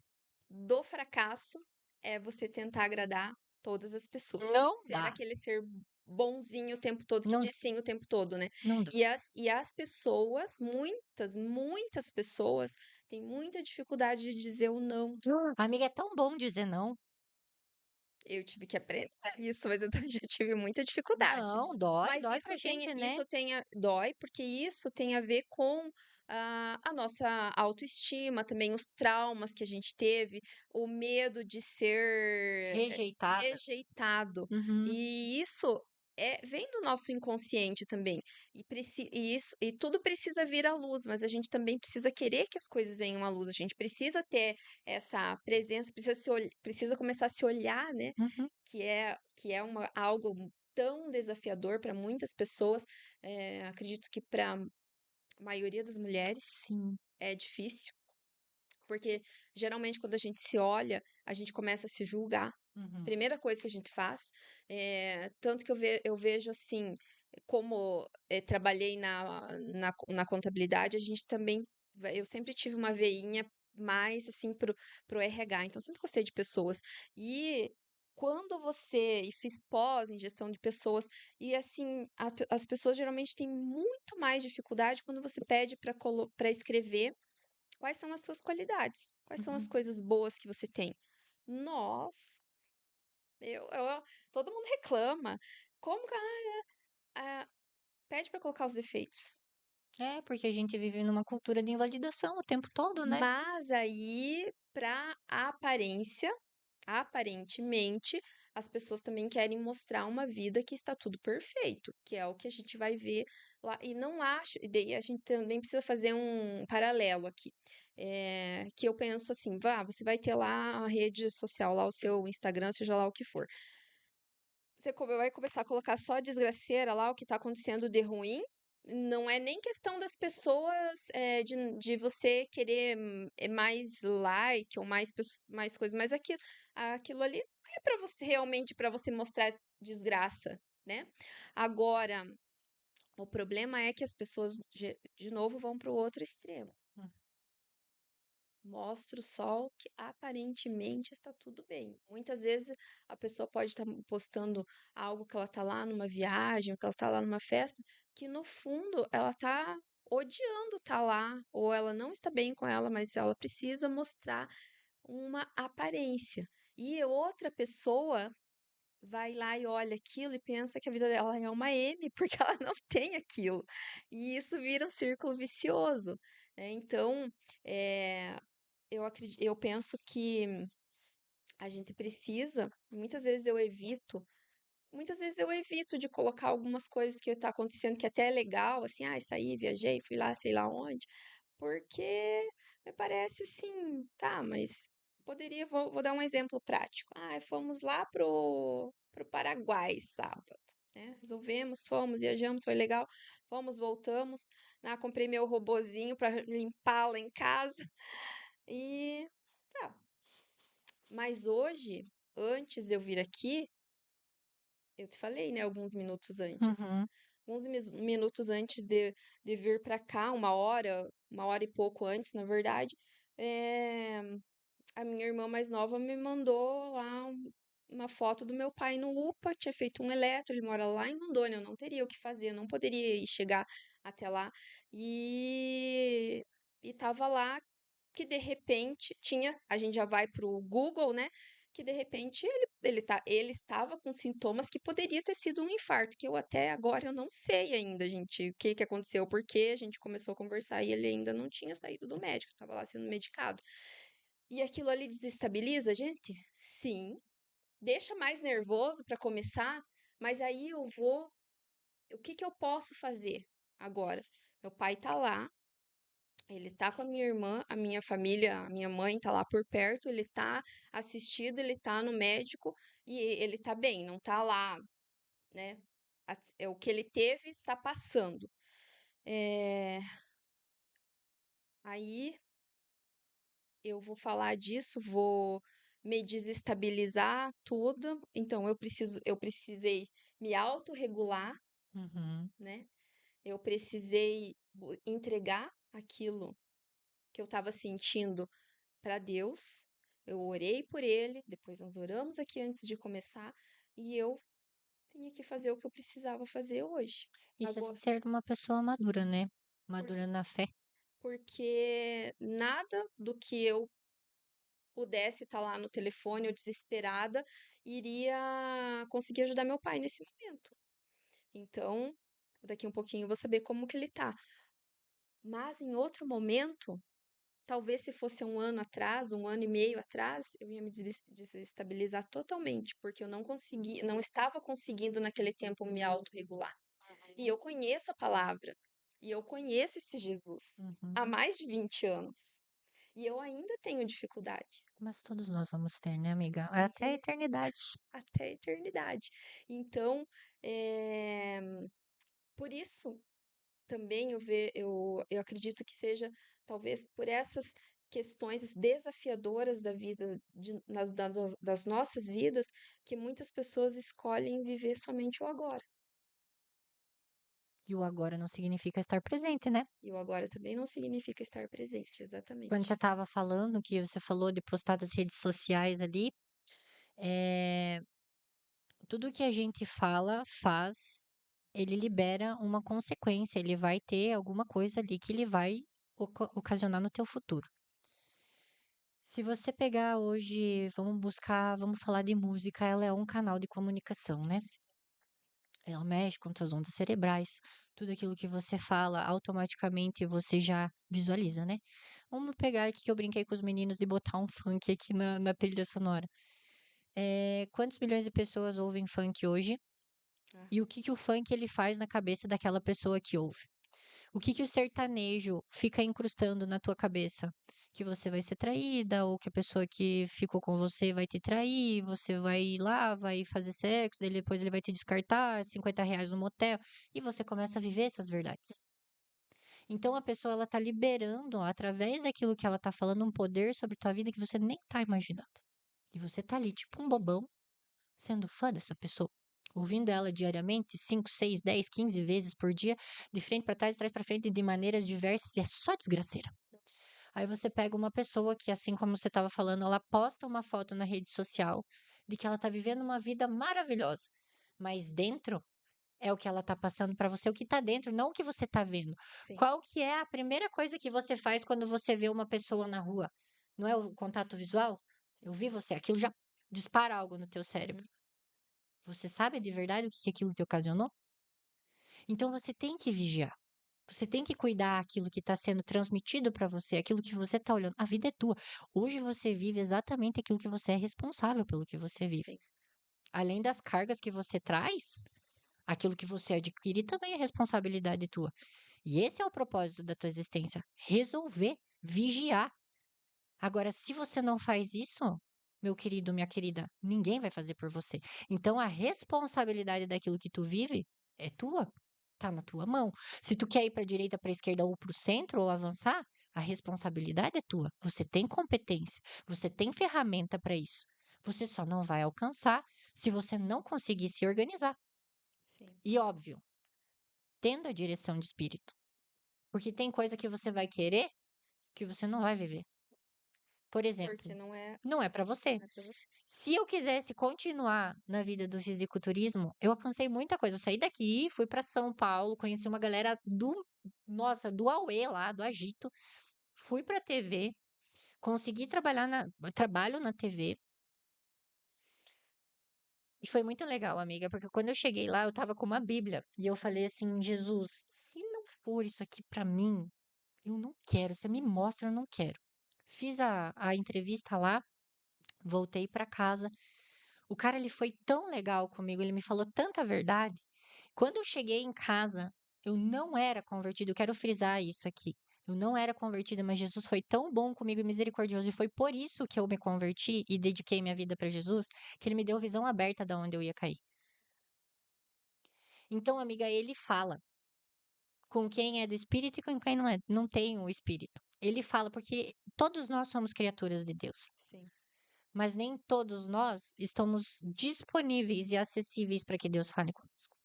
do fracasso é você tentar agradar todas as pessoas. Não Ser dá. aquele ser bonzinho o tempo todo, que Não, diz sim o tempo todo, né? não dá. E as pessoas, muitas pessoas, têm muita dificuldade de dizer o não. Amiga, é tão bom dizer não. Eu tive que aprender isso, mas eu também já tive muita dificuldade. Não, dói, Mas dói pra gente, né? dói, porque isso tem a ver com a nossa autoestima, também os traumas que a gente teve, o medo de ser Rejeitada. rejeitado. Uhum, E isso vem do nosso inconsciente também. E tudo precisa vir à luz, mas a gente também precisa querer que as coisas venham à luz. A gente precisa ter essa presença, precisa começar a se olhar, né? uhum, Que é algo tão desafiador para muitas pessoas. Acredito que para a maioria das mulheres sim. é difícil, porque geralmente quando a gente se olha, a gente começa a se julgar. Uhum, Primeira coisa que a gente faz, tanto que eu vejo assim, como trabalhei na contabilidade, a gente também, eu sempre tive uma veinha mais assim pro RH, então sempre gostei de pessoas. E quando e fiz pós em gestão de pessoas, e assim, as pessoas geralmente têm muito mais dificuldade quando você pede para escrever quais são as suas qualidades, quais são as uhum. coisas boas que você tem. Nós todo mundo reclama. Como que pede pra colocar os defeitos. É, porque a gente vive numa cultura de invalidação o tempo todo, né? Mas aí, pra aparência, aparentemente, as pessoas também querem mostrar uma vida que está tudo perfeito, que é o que a gente vai ver lá. E não acho, e daí a gente também precisa fazer um paralelo aqui. Que eu penso assim, você vai ter lá a rede social, lá o seu Instagram, seja lá o que for. Você vai começar a colocar só a desgraceira lá, o que tá acontecendo de ruim. Não é nem questão das pessoas, de você querer mais like ou mais coisa, mas aquilo ali não é pra você realmente para você mostrar desgraça, né? Agora, o problema é que as pessoas, de novo, vão para o outro extremo. Hum. Mostra o sol que aparentemente está tudo bem. Muitas vezes a pessoa pode estar postando algo que ela está lá numa viagem, que ela está lá numa festa, que no fundo ela está odiando estar lá, ou ela não está bem com ela, mas ela precisa mostrar uma aparência. E outra pessoa vai lá e olha aquilo e pensa que a vida dela é uma M, porque ela não tem aquilo. E isso vira um círculo vicioso, né? Então, eh, eu penso que a gente precisa, muitas vezes eu evito de colocar algumas coisas que tá acontecendo que até é legal, assim, saí, viajei, fui lá, sei lá onde, porque me parece assim, tá, mas vou dar um exemplo prático. Fomos lá pro Paraguai sábado, né? Resolvemos, fomos, viajamos, foi legal. Fomos, voltamos, comprei meu robozinho para limpá-la em casa e tá. Mas hoje, antes de eu vir aqui, eu te falei, né, alguns minutos antes. Uhum. Alguns minutos antes de vir para cá, uma hora e pouco antes, na verdade, a minha irmã mais nova me mandou lá uma foto do meu pai no UPA, tinha feito um eletro, ele mora lá em Rondônia, eu não teria o que fazer, eu não poderia ir chegar até lá. E tava lá que de repente a gente já vai para o Google, né? Que de repente ele estava com sintomas que poderia ter sido um infarto, que eu até agora eu não sei ainda, gente, o que que aconteceu, porque a gente começou a conversar e ele ainda não tinha saído do médico, estava lá sendo medicado. E aquilo ali desestabiliza a gente? Sim. Deixa mais nervoso para começar, mas aí o que que eu posso fazer agora? Meu pai tá lá, ele tá com a minha irmã, a minha família, a minha mãe tá lá por perto, ele tá assistido, ele tá no médico e ele tá bem, não tá lá, né? É o que ele teve está passando. É, aí eu vou falar disso, vou me desestabilizar tudo. Então eu precisei me autorregular, Uhum. né? Eu precisei entregar aquilo que eu estava sentindo para Deus. Eu orei por ele, depois nós oramos aqui antes de começar, e eu tinha que fazer o que eu precisava fazer hoje. Isso é Agora, ser uma pessoa madura, né? por- Madura na fé. porque nada do que eu pudesse estar lá no telefone ou desesperada iria conseguir ajudar meu pai nesse momento. Então, daqui um pouquinho eu vou saber como que ele tá. Mas em outro momento, talvez se fosse um ano atrás, um ano e meio atrás, eu ia me desestabilizar totalmente, porque eu não estava conseguindo naquele tempo me autorregular. E eu conheço a palavra, e eu conheço esse Jesus há Uhum. mais de 20 anos. E eu ainda tenho dificuldade. Mas todos nós vamos ter, né, amiga? Até a E eternidade. até a eternidade. Então, por isso também eu acredito que seja talvez por essas questões desafiadoras da vida, das nossas vidas, que muitas pessoas escolhem viver somente o agora. E o agora não significa estar presente, né? E o agora também não significa estar presente, Quando você exatamente. estava falando, que você falou de postar das redes sociais ali, é, tudo que a gente fala, faz, ele libera uma consequência, ele vai ter alguma coisa ali que ele vai ocasionar no teu futuro. Se você pegar hoje, vamos buscar, vamos falar de música, ela é um canal de comunicação, né? Ela mexe com suas ondas cerebrais, tudo aquilo que você fala, automaticamente você já visualiza, né? Vamos pegar aqui que eu brinquei com os meninos de botar um funk aqui na trilha sonora. Quantos milhões de pessoas ouvem funk hoje? Ah, E o que que o funk ele faz na cabeça daquela pessoa que ouve? O que que o sertanejo fica incrustando na tua cabeça? Que você vai ser traída, ou que a pessoa que ficou com você vai te trair, você vai ir lá, vai fazer sexo, daí depois ele vai te descartar, R$ 50 no motel, e você começa a viver essas verdades. Então a pessoa ela tá liberando, através daquilo que ela tá falando, um poder sobre tua vida que você nem tá imaginando. E você tá ali, tipo um bobão, sendo fã dessa pessoa. Ouvindo ela diariamente, 5, 6, 10, 15 vezes por dia, de frente para trás, de trás para frente, de maneiras diversas, e é só desgraceira. Aí você pega uma pessoa que, assim como você estava falando, ela posta uma foto na rede social de que ela tá vivendo uma vida maravilhosa, mas dentro é o que ela tá passando para você, o que tá dentro, não o que você tá vendo. sim, Qual que é a primeira coisa que você faz quando você vê uma pessoa na rua? Não é o contato visual? Eu vi você, aquilo já dispara algo no teu cérebro. uhum, Você sabe de verdade o que que aquilo te ocasionou? Então você tem que vigiar. Você tem que cuidar aquilo que está sendo transmitido para você, aquilo que você está olhando. A vida é tua. Hoje você vive exatamente aquilo que você é responsável pelo que você vive. sim, Além das cargas que você traz, aquilo que você adquire também é responsabilidade tua. E esse é o propósito da tua existência: resolver, vigiar. Agora, se você não faz isso, meu querido, minha querida, ninguém vai fazer por você. Então, a responsabilidade daquilo que tu vive é tua, tá na tua mão. Se tu quer ir para a direita, para a esquerda ou para o centro ou avançar, a responsabilidade é tua. Você tem competência, você tem ferramenta para isso. Você só não vai alcançar se você não conseguir se organizar. sim. E óbvio, tendo a direção de espírito. Porque tem coisa que você vai querer que você não vai viver. Por Porque exemplo, não é para você. não é para você. Se eu quisesse continuar na vida do fisiculturismo, eu alcancei muita coisa. Eu saí daqui, fui para São Paulo, conheci uma galera do, nossa, do Aue lá, do Agito, fui para TV, Consegui trabalho na TV. E foi muito legal, amiga, porque quando eu cheguei lá, eu estava com uma Bíblia. E eu falei assim: Jesus, se não for isso aqui pra mim, eu não quero. Você me mostra, eu não quero. Fiz a entrevista lá, voltei pra casa. O cara, ele foi tão legal comigo, ele me falou tanta verdade. Quando eu cheguei em casa, eu não era convertida. Eu quero frisar isso aqui. Eu não era convertida, mas Jesus foi tão bom comigo e misericordioso. E foi por isso que eu me converti e dediquei minha vida para Jesus, que ele me deu visão aberta de onde eu ia cair. Então, amiga, ele fala com quem é do espírito e com quem não é, não tem o espírito. Ele fala porque todos nós somos criaturas de Deus, Sim. mas nem todos nós estamos disponíveis e acessíveis para que Deus fale conosco.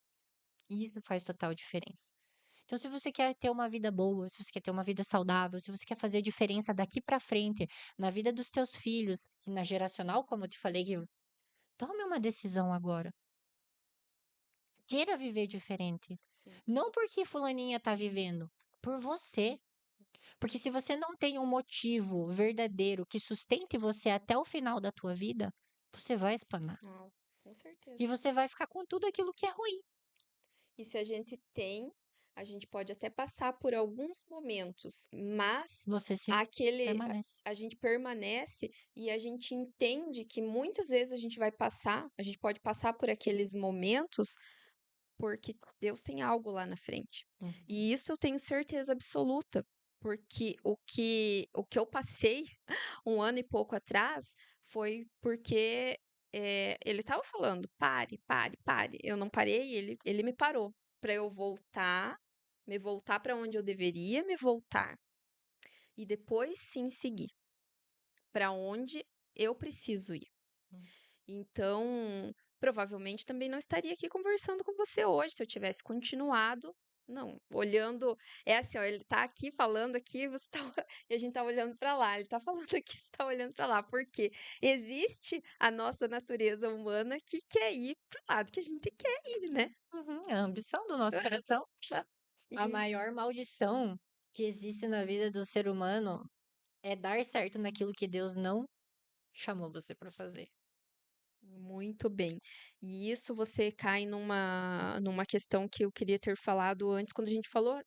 E isso faz total diferença. Então, se você quer ter uma vida boa, se você quer ter uma vida saudável, se você quer fazer diferença daqui para frente na vida dos teus filhos e na geracional, como eu te falei, que tome uma decisão agora. Queira viver diferente. Sim. Não porque fulaninha tá vivendo, por você. Porque se você não tem um motivo verdadeiro que sustente você até o final da tua vida, você vai espanar. Ah, com certeza. E você vai ficar com tudo aquilo que é ruim. E se a gente tem, a gente pode até passar por alguns momentos, mas Você se aquele permanece. a gente permanece e a gente entende que muitas vezes a gente pode passar por aqueles momentos porque Deus tem algo lá na frente. Uhum. E isso eu tenho certeza absoluta, porque o que eu passei um ano e pouco atrás foi porque ele estava falando, pare, pare, pare. Eu não parei, ele me parou para eu voltar, me voltar para onde eu deveria me voltar e depois sim seguir para onde eu preciso ir. Hum. Então, provavelmente também não estaria aqui conversando com você hoje se eu tivesse continuado. Não, olhando, é assim, ó, ele tá aqui falando aqui, você tá, e a gente tá olhando para lá. Ele tá falando aqui, você tá olhando para lá, porque existe a nossa natureza humana que quer ir pro lado que a gente quer ir, né? Uhum, é a ambição do nosso coração. A E maior maldição que existe na vida do ser humano é dar certo naquilo que Deus não chamou você para fazer. muito bem. E isso você cai numa questão que eu queria ter falado antes, quando a gente falou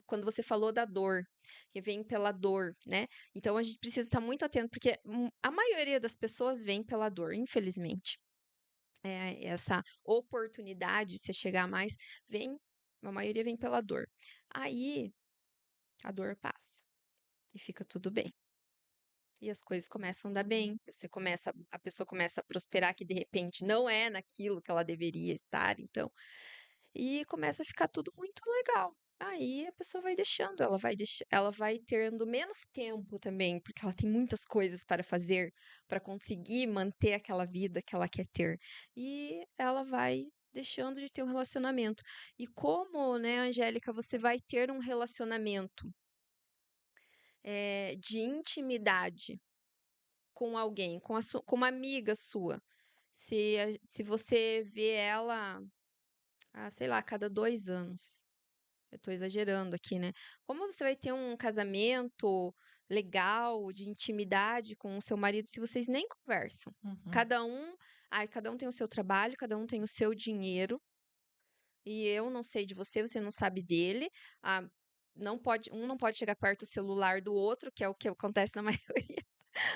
quando você falou da dor, que vem pela dor, né? Então a gente precisa estar muito atento, porque a maioria das pessoas vem pela dor, infelizmente. Essa oportunidade de você chegar mais, vem, a maioria vem pela dor. Aí a dor passa e fica tudo bem. E as coisas começam a dar bem, a pessoa começa a prosperar que de repente não é naquilo que ela deveria estar, então, e começa a ficar tudo muito legal. Aí a pessoa vai deixando, ela vai tendo menos tempo também, porque ela tem muitas coisas para fazer, para conseguir manter aquela vida que ela quer ter. E ela vai deixando de ter um relacionamento. E como, né, Angélica, você vai ter um relacionamento de intimidade com alguém, com uma amiga sua, se você vê ela, sei lá, a cada 2 anos, eu tô exagerando aqui, né, como você vai ter um casamento legal, de intimidade com o seu marido, se vocês nem conversam? Uhum. Cada um tem o seu trabalho, cada um tem o seu dinheiro, e eu não sei de você, você não sabe dele, ah, não pode chegar perto do celular do outro, que é o que acontece na maioria.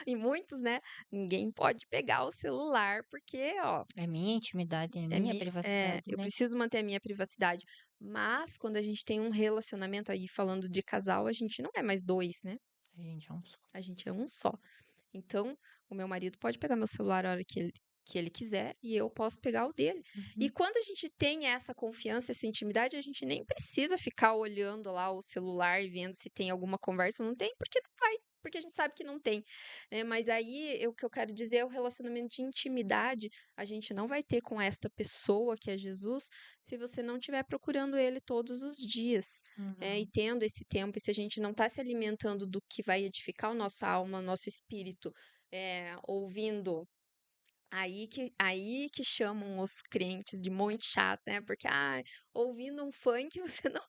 E muitos, né, ninguém pode pegar o celular, porque, ó, É minha intimidade, é minha privacidade, eu né? preciso manter a minha privacidade. Mas quando a gente tem um relacionamento aí, falando de casal, a gente não é mais dois, né? A gente é um só. A gente é um só. Então, o meu marido pode pegar meu celular a hora que ele quiser e eu posso pegar o dele. E Uhum. quando a gente tem essa confiança, essa intimidade, a gente nem precisa ficar olhando lá o celular e vendo se tem alguma conversa. Não tem, porque não vai. Porque a gente sabe que não tem, né? Mas aí, o que eu quero dizer é o relacionamento de intimidade. A gente não vai ter com esta pessoa que é Jesus se você não estiver procurando ele todos os dias, e Uhum. tendo esse tempo, e se a gente não está se alimentando do que vai edificar o nossa alma, o nosso espírito, ouvindo, aí que chamam os crentes de muito chato, né? Porque, ouvindo um funk você não,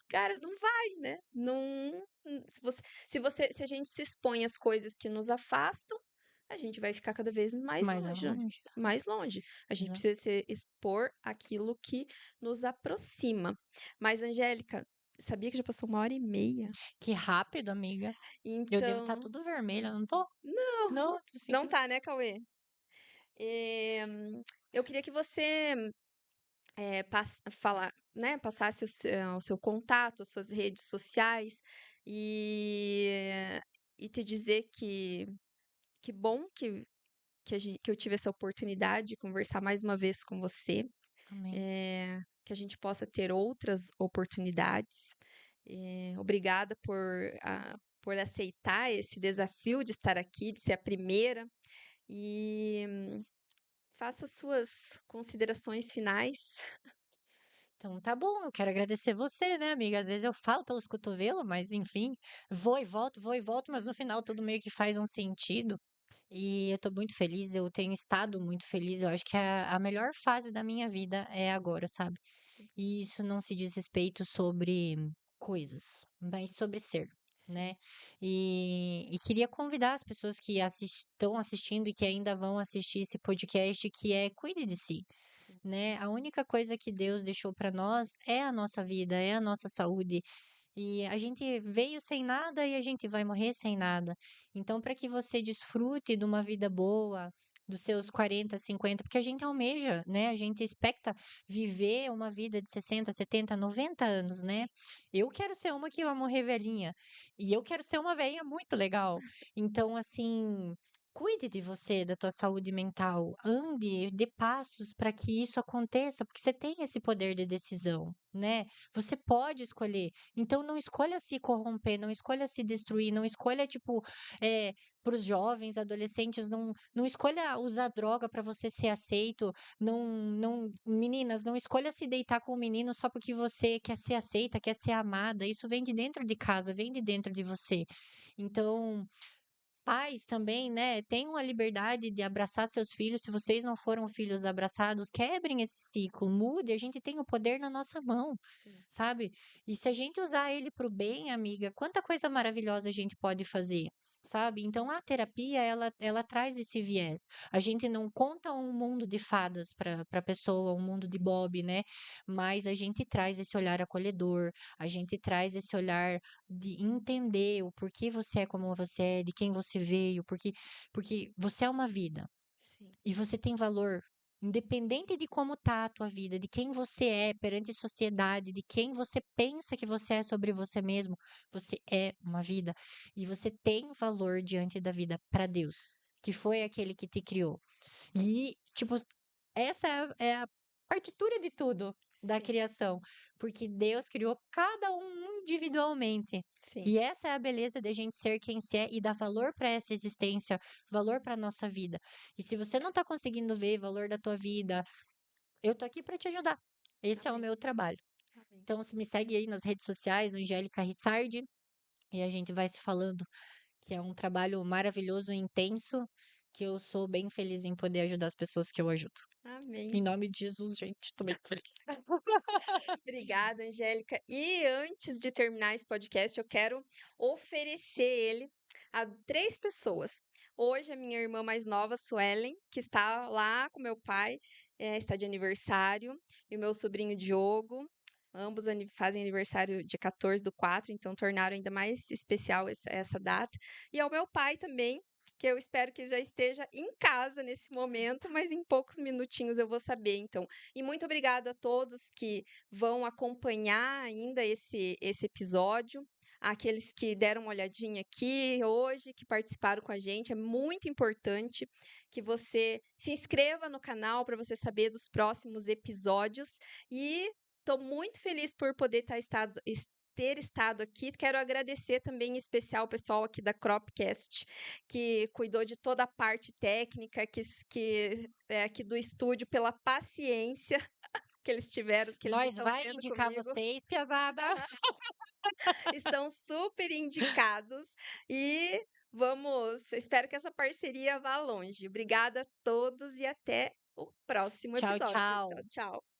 cara, não vai, né? Não, Se a gente se expõe às coisas que nos afastam, a gente vai ficar cada vez Mais longe. mais longe. A gente Exato. precisa se expor àquilo que nos aproxima. Mas, Angélica, sabia que já passou 1h30? Que rápido, amiga. Eu devo estar Então, tudo vermelha, não tô? não, Não, tô não sentindo. tá, né, Cauê? Eh, eu queria que você passasse o seu contato, as suas redes sociais e, e te dizer que bom que eu tive essa oportunidade de conversar mais uma vez com você, Amém. que a gente possa ter outras oportunidades. Obrigada por aceitar esse desafio de estar aqui, de ser a primeira, e faça suas considerações finais. Então tá bom, eu quero agradecer você, né, amiga? Às vezes eu falo pelos cotovelos, mas enfim, vou e volto, mas no final tudo meio que faz um sentido. E eu tô muito feliz, eu tenho estado muito feliz. Eu acho que a melhor fase da minha vida é agora, sabe? E isso não se diz respeito sobre coisas, mas sobre ser, Sim, né? E queria convidar as pessoas que estão assistindo e que ainda vão assistir esse podcast, que é cuide de si, sim, né? A única coisa que Deus deixou para nós é a nossa vida, é a nossa saúde. E a gente veio sem nada e a gente vai morrer sem nada. Então, para que você desfrute de uma vida boa, dos seus 40, 50, porque a gente almeja, né? A gente expecta viver uma vida de 60, 70, 90 anos, né? Eu quero ser uma que vai morrer velhinha. E eu quero ser uma velhinha muito legal. Então, assim, cuide de você, da tua saúde mental. Ande, dê passos para que isso aconteça, porque você tem esse poder de decisão, né? Você pode escolher. Então não escolha se corromper, não escolha se destruir, não escolha, tipo, para os jovens, adolescentes, não escolha usar droga para você ser aceito, meninas, não escolha se deitar com o menino só porque você quer ser aceita, quer ser amada. Isso vem de dentro de casa, vem de dentro de você. Então, pais também, né, tenham a liberdade de abraçar seus filhos. Se vocês não foram filhos abraçados, quebrem esse ciclo, mude. A gente tem o poder na nossa mão, sim, sabe? E se a gente usar ele para o bem, amiga, quanta coisa maravilhosa a gente pode fazer. Sabe? Então a terapia ela traz esse viés. A gente não conta um mundo de fadas para pessoa, um mundo de Bob, né? Mas a gente traz esse olhar acolhedor, a gente traz esse olhar de entender o porquê você é como você é, de quem você veio, porque você é uma vida sim, e você tem valor. Independente de como tá a tua vida, de quem você é perante a sociedade, de quem você pensa que você é sobre você mesmo, você é uma vida e você tem valor diante da vida para Deus, que foi aquele que te criou. E, tipo, essa é a partitura de tudo da sim, criação, porque Deus criou cada um individualmente. sim. E essa é a beleza da gente ser quem se é e dar valor para essa existência, valor para nossa vida. E se você não tá conseguindo ver valor da tua vida, eu tô aqui para te ajudar. Esse é o Amém, meu trabalho. amém. Então, se me segue aí nas redes sociais, Angélica Rissardi, e a gente vai se falando, que é um trabalho maravilhoso e intenso, que eu sou bem feliz em poder ajudar as pessoas que eu ajudo. Em Amém. nome de Jesus, gente, tô bem feliz. Obrigada, Angélica. E antes de terminar esse podcast, eu quero oferecer ele a 3 pessoas. Hoje, a minha irmã mais nova, Suelen, que está lá com meu pai, está de aniversário, e o meu sobrinho Diogo. Ambos fazem aniversário dia 14/4, então tornaram ainda mais especial essa data. E ao meu pai também, que eu espero que ele já esteja em casa nesse momento, mas em poucos minutinhos eu vou saber. Então, e muito obrigada a todos que vão acompanhar ainda esse episódio. Aqueles que deram uma olhadinha aqui hoje, que participaram com a gente, é muito importante que você se inscreva no canal para você saber dos próximos episódios. E estou muito feliz por poder ter estado aqui. Quero agradecer também em especial o pessoal aqui da Cropcast, que cuidou de toda a parte técnica, que é aqui do estúdio, pela paciência que eles tiveram, que eles Nós estão vai tendo indicar comigo. vocês, piazada. Estão super indicados e espero que essa parceria vá longe. Obrigada a todos e até o próximo Tchau, episódio. Tchau, tchau. tchau.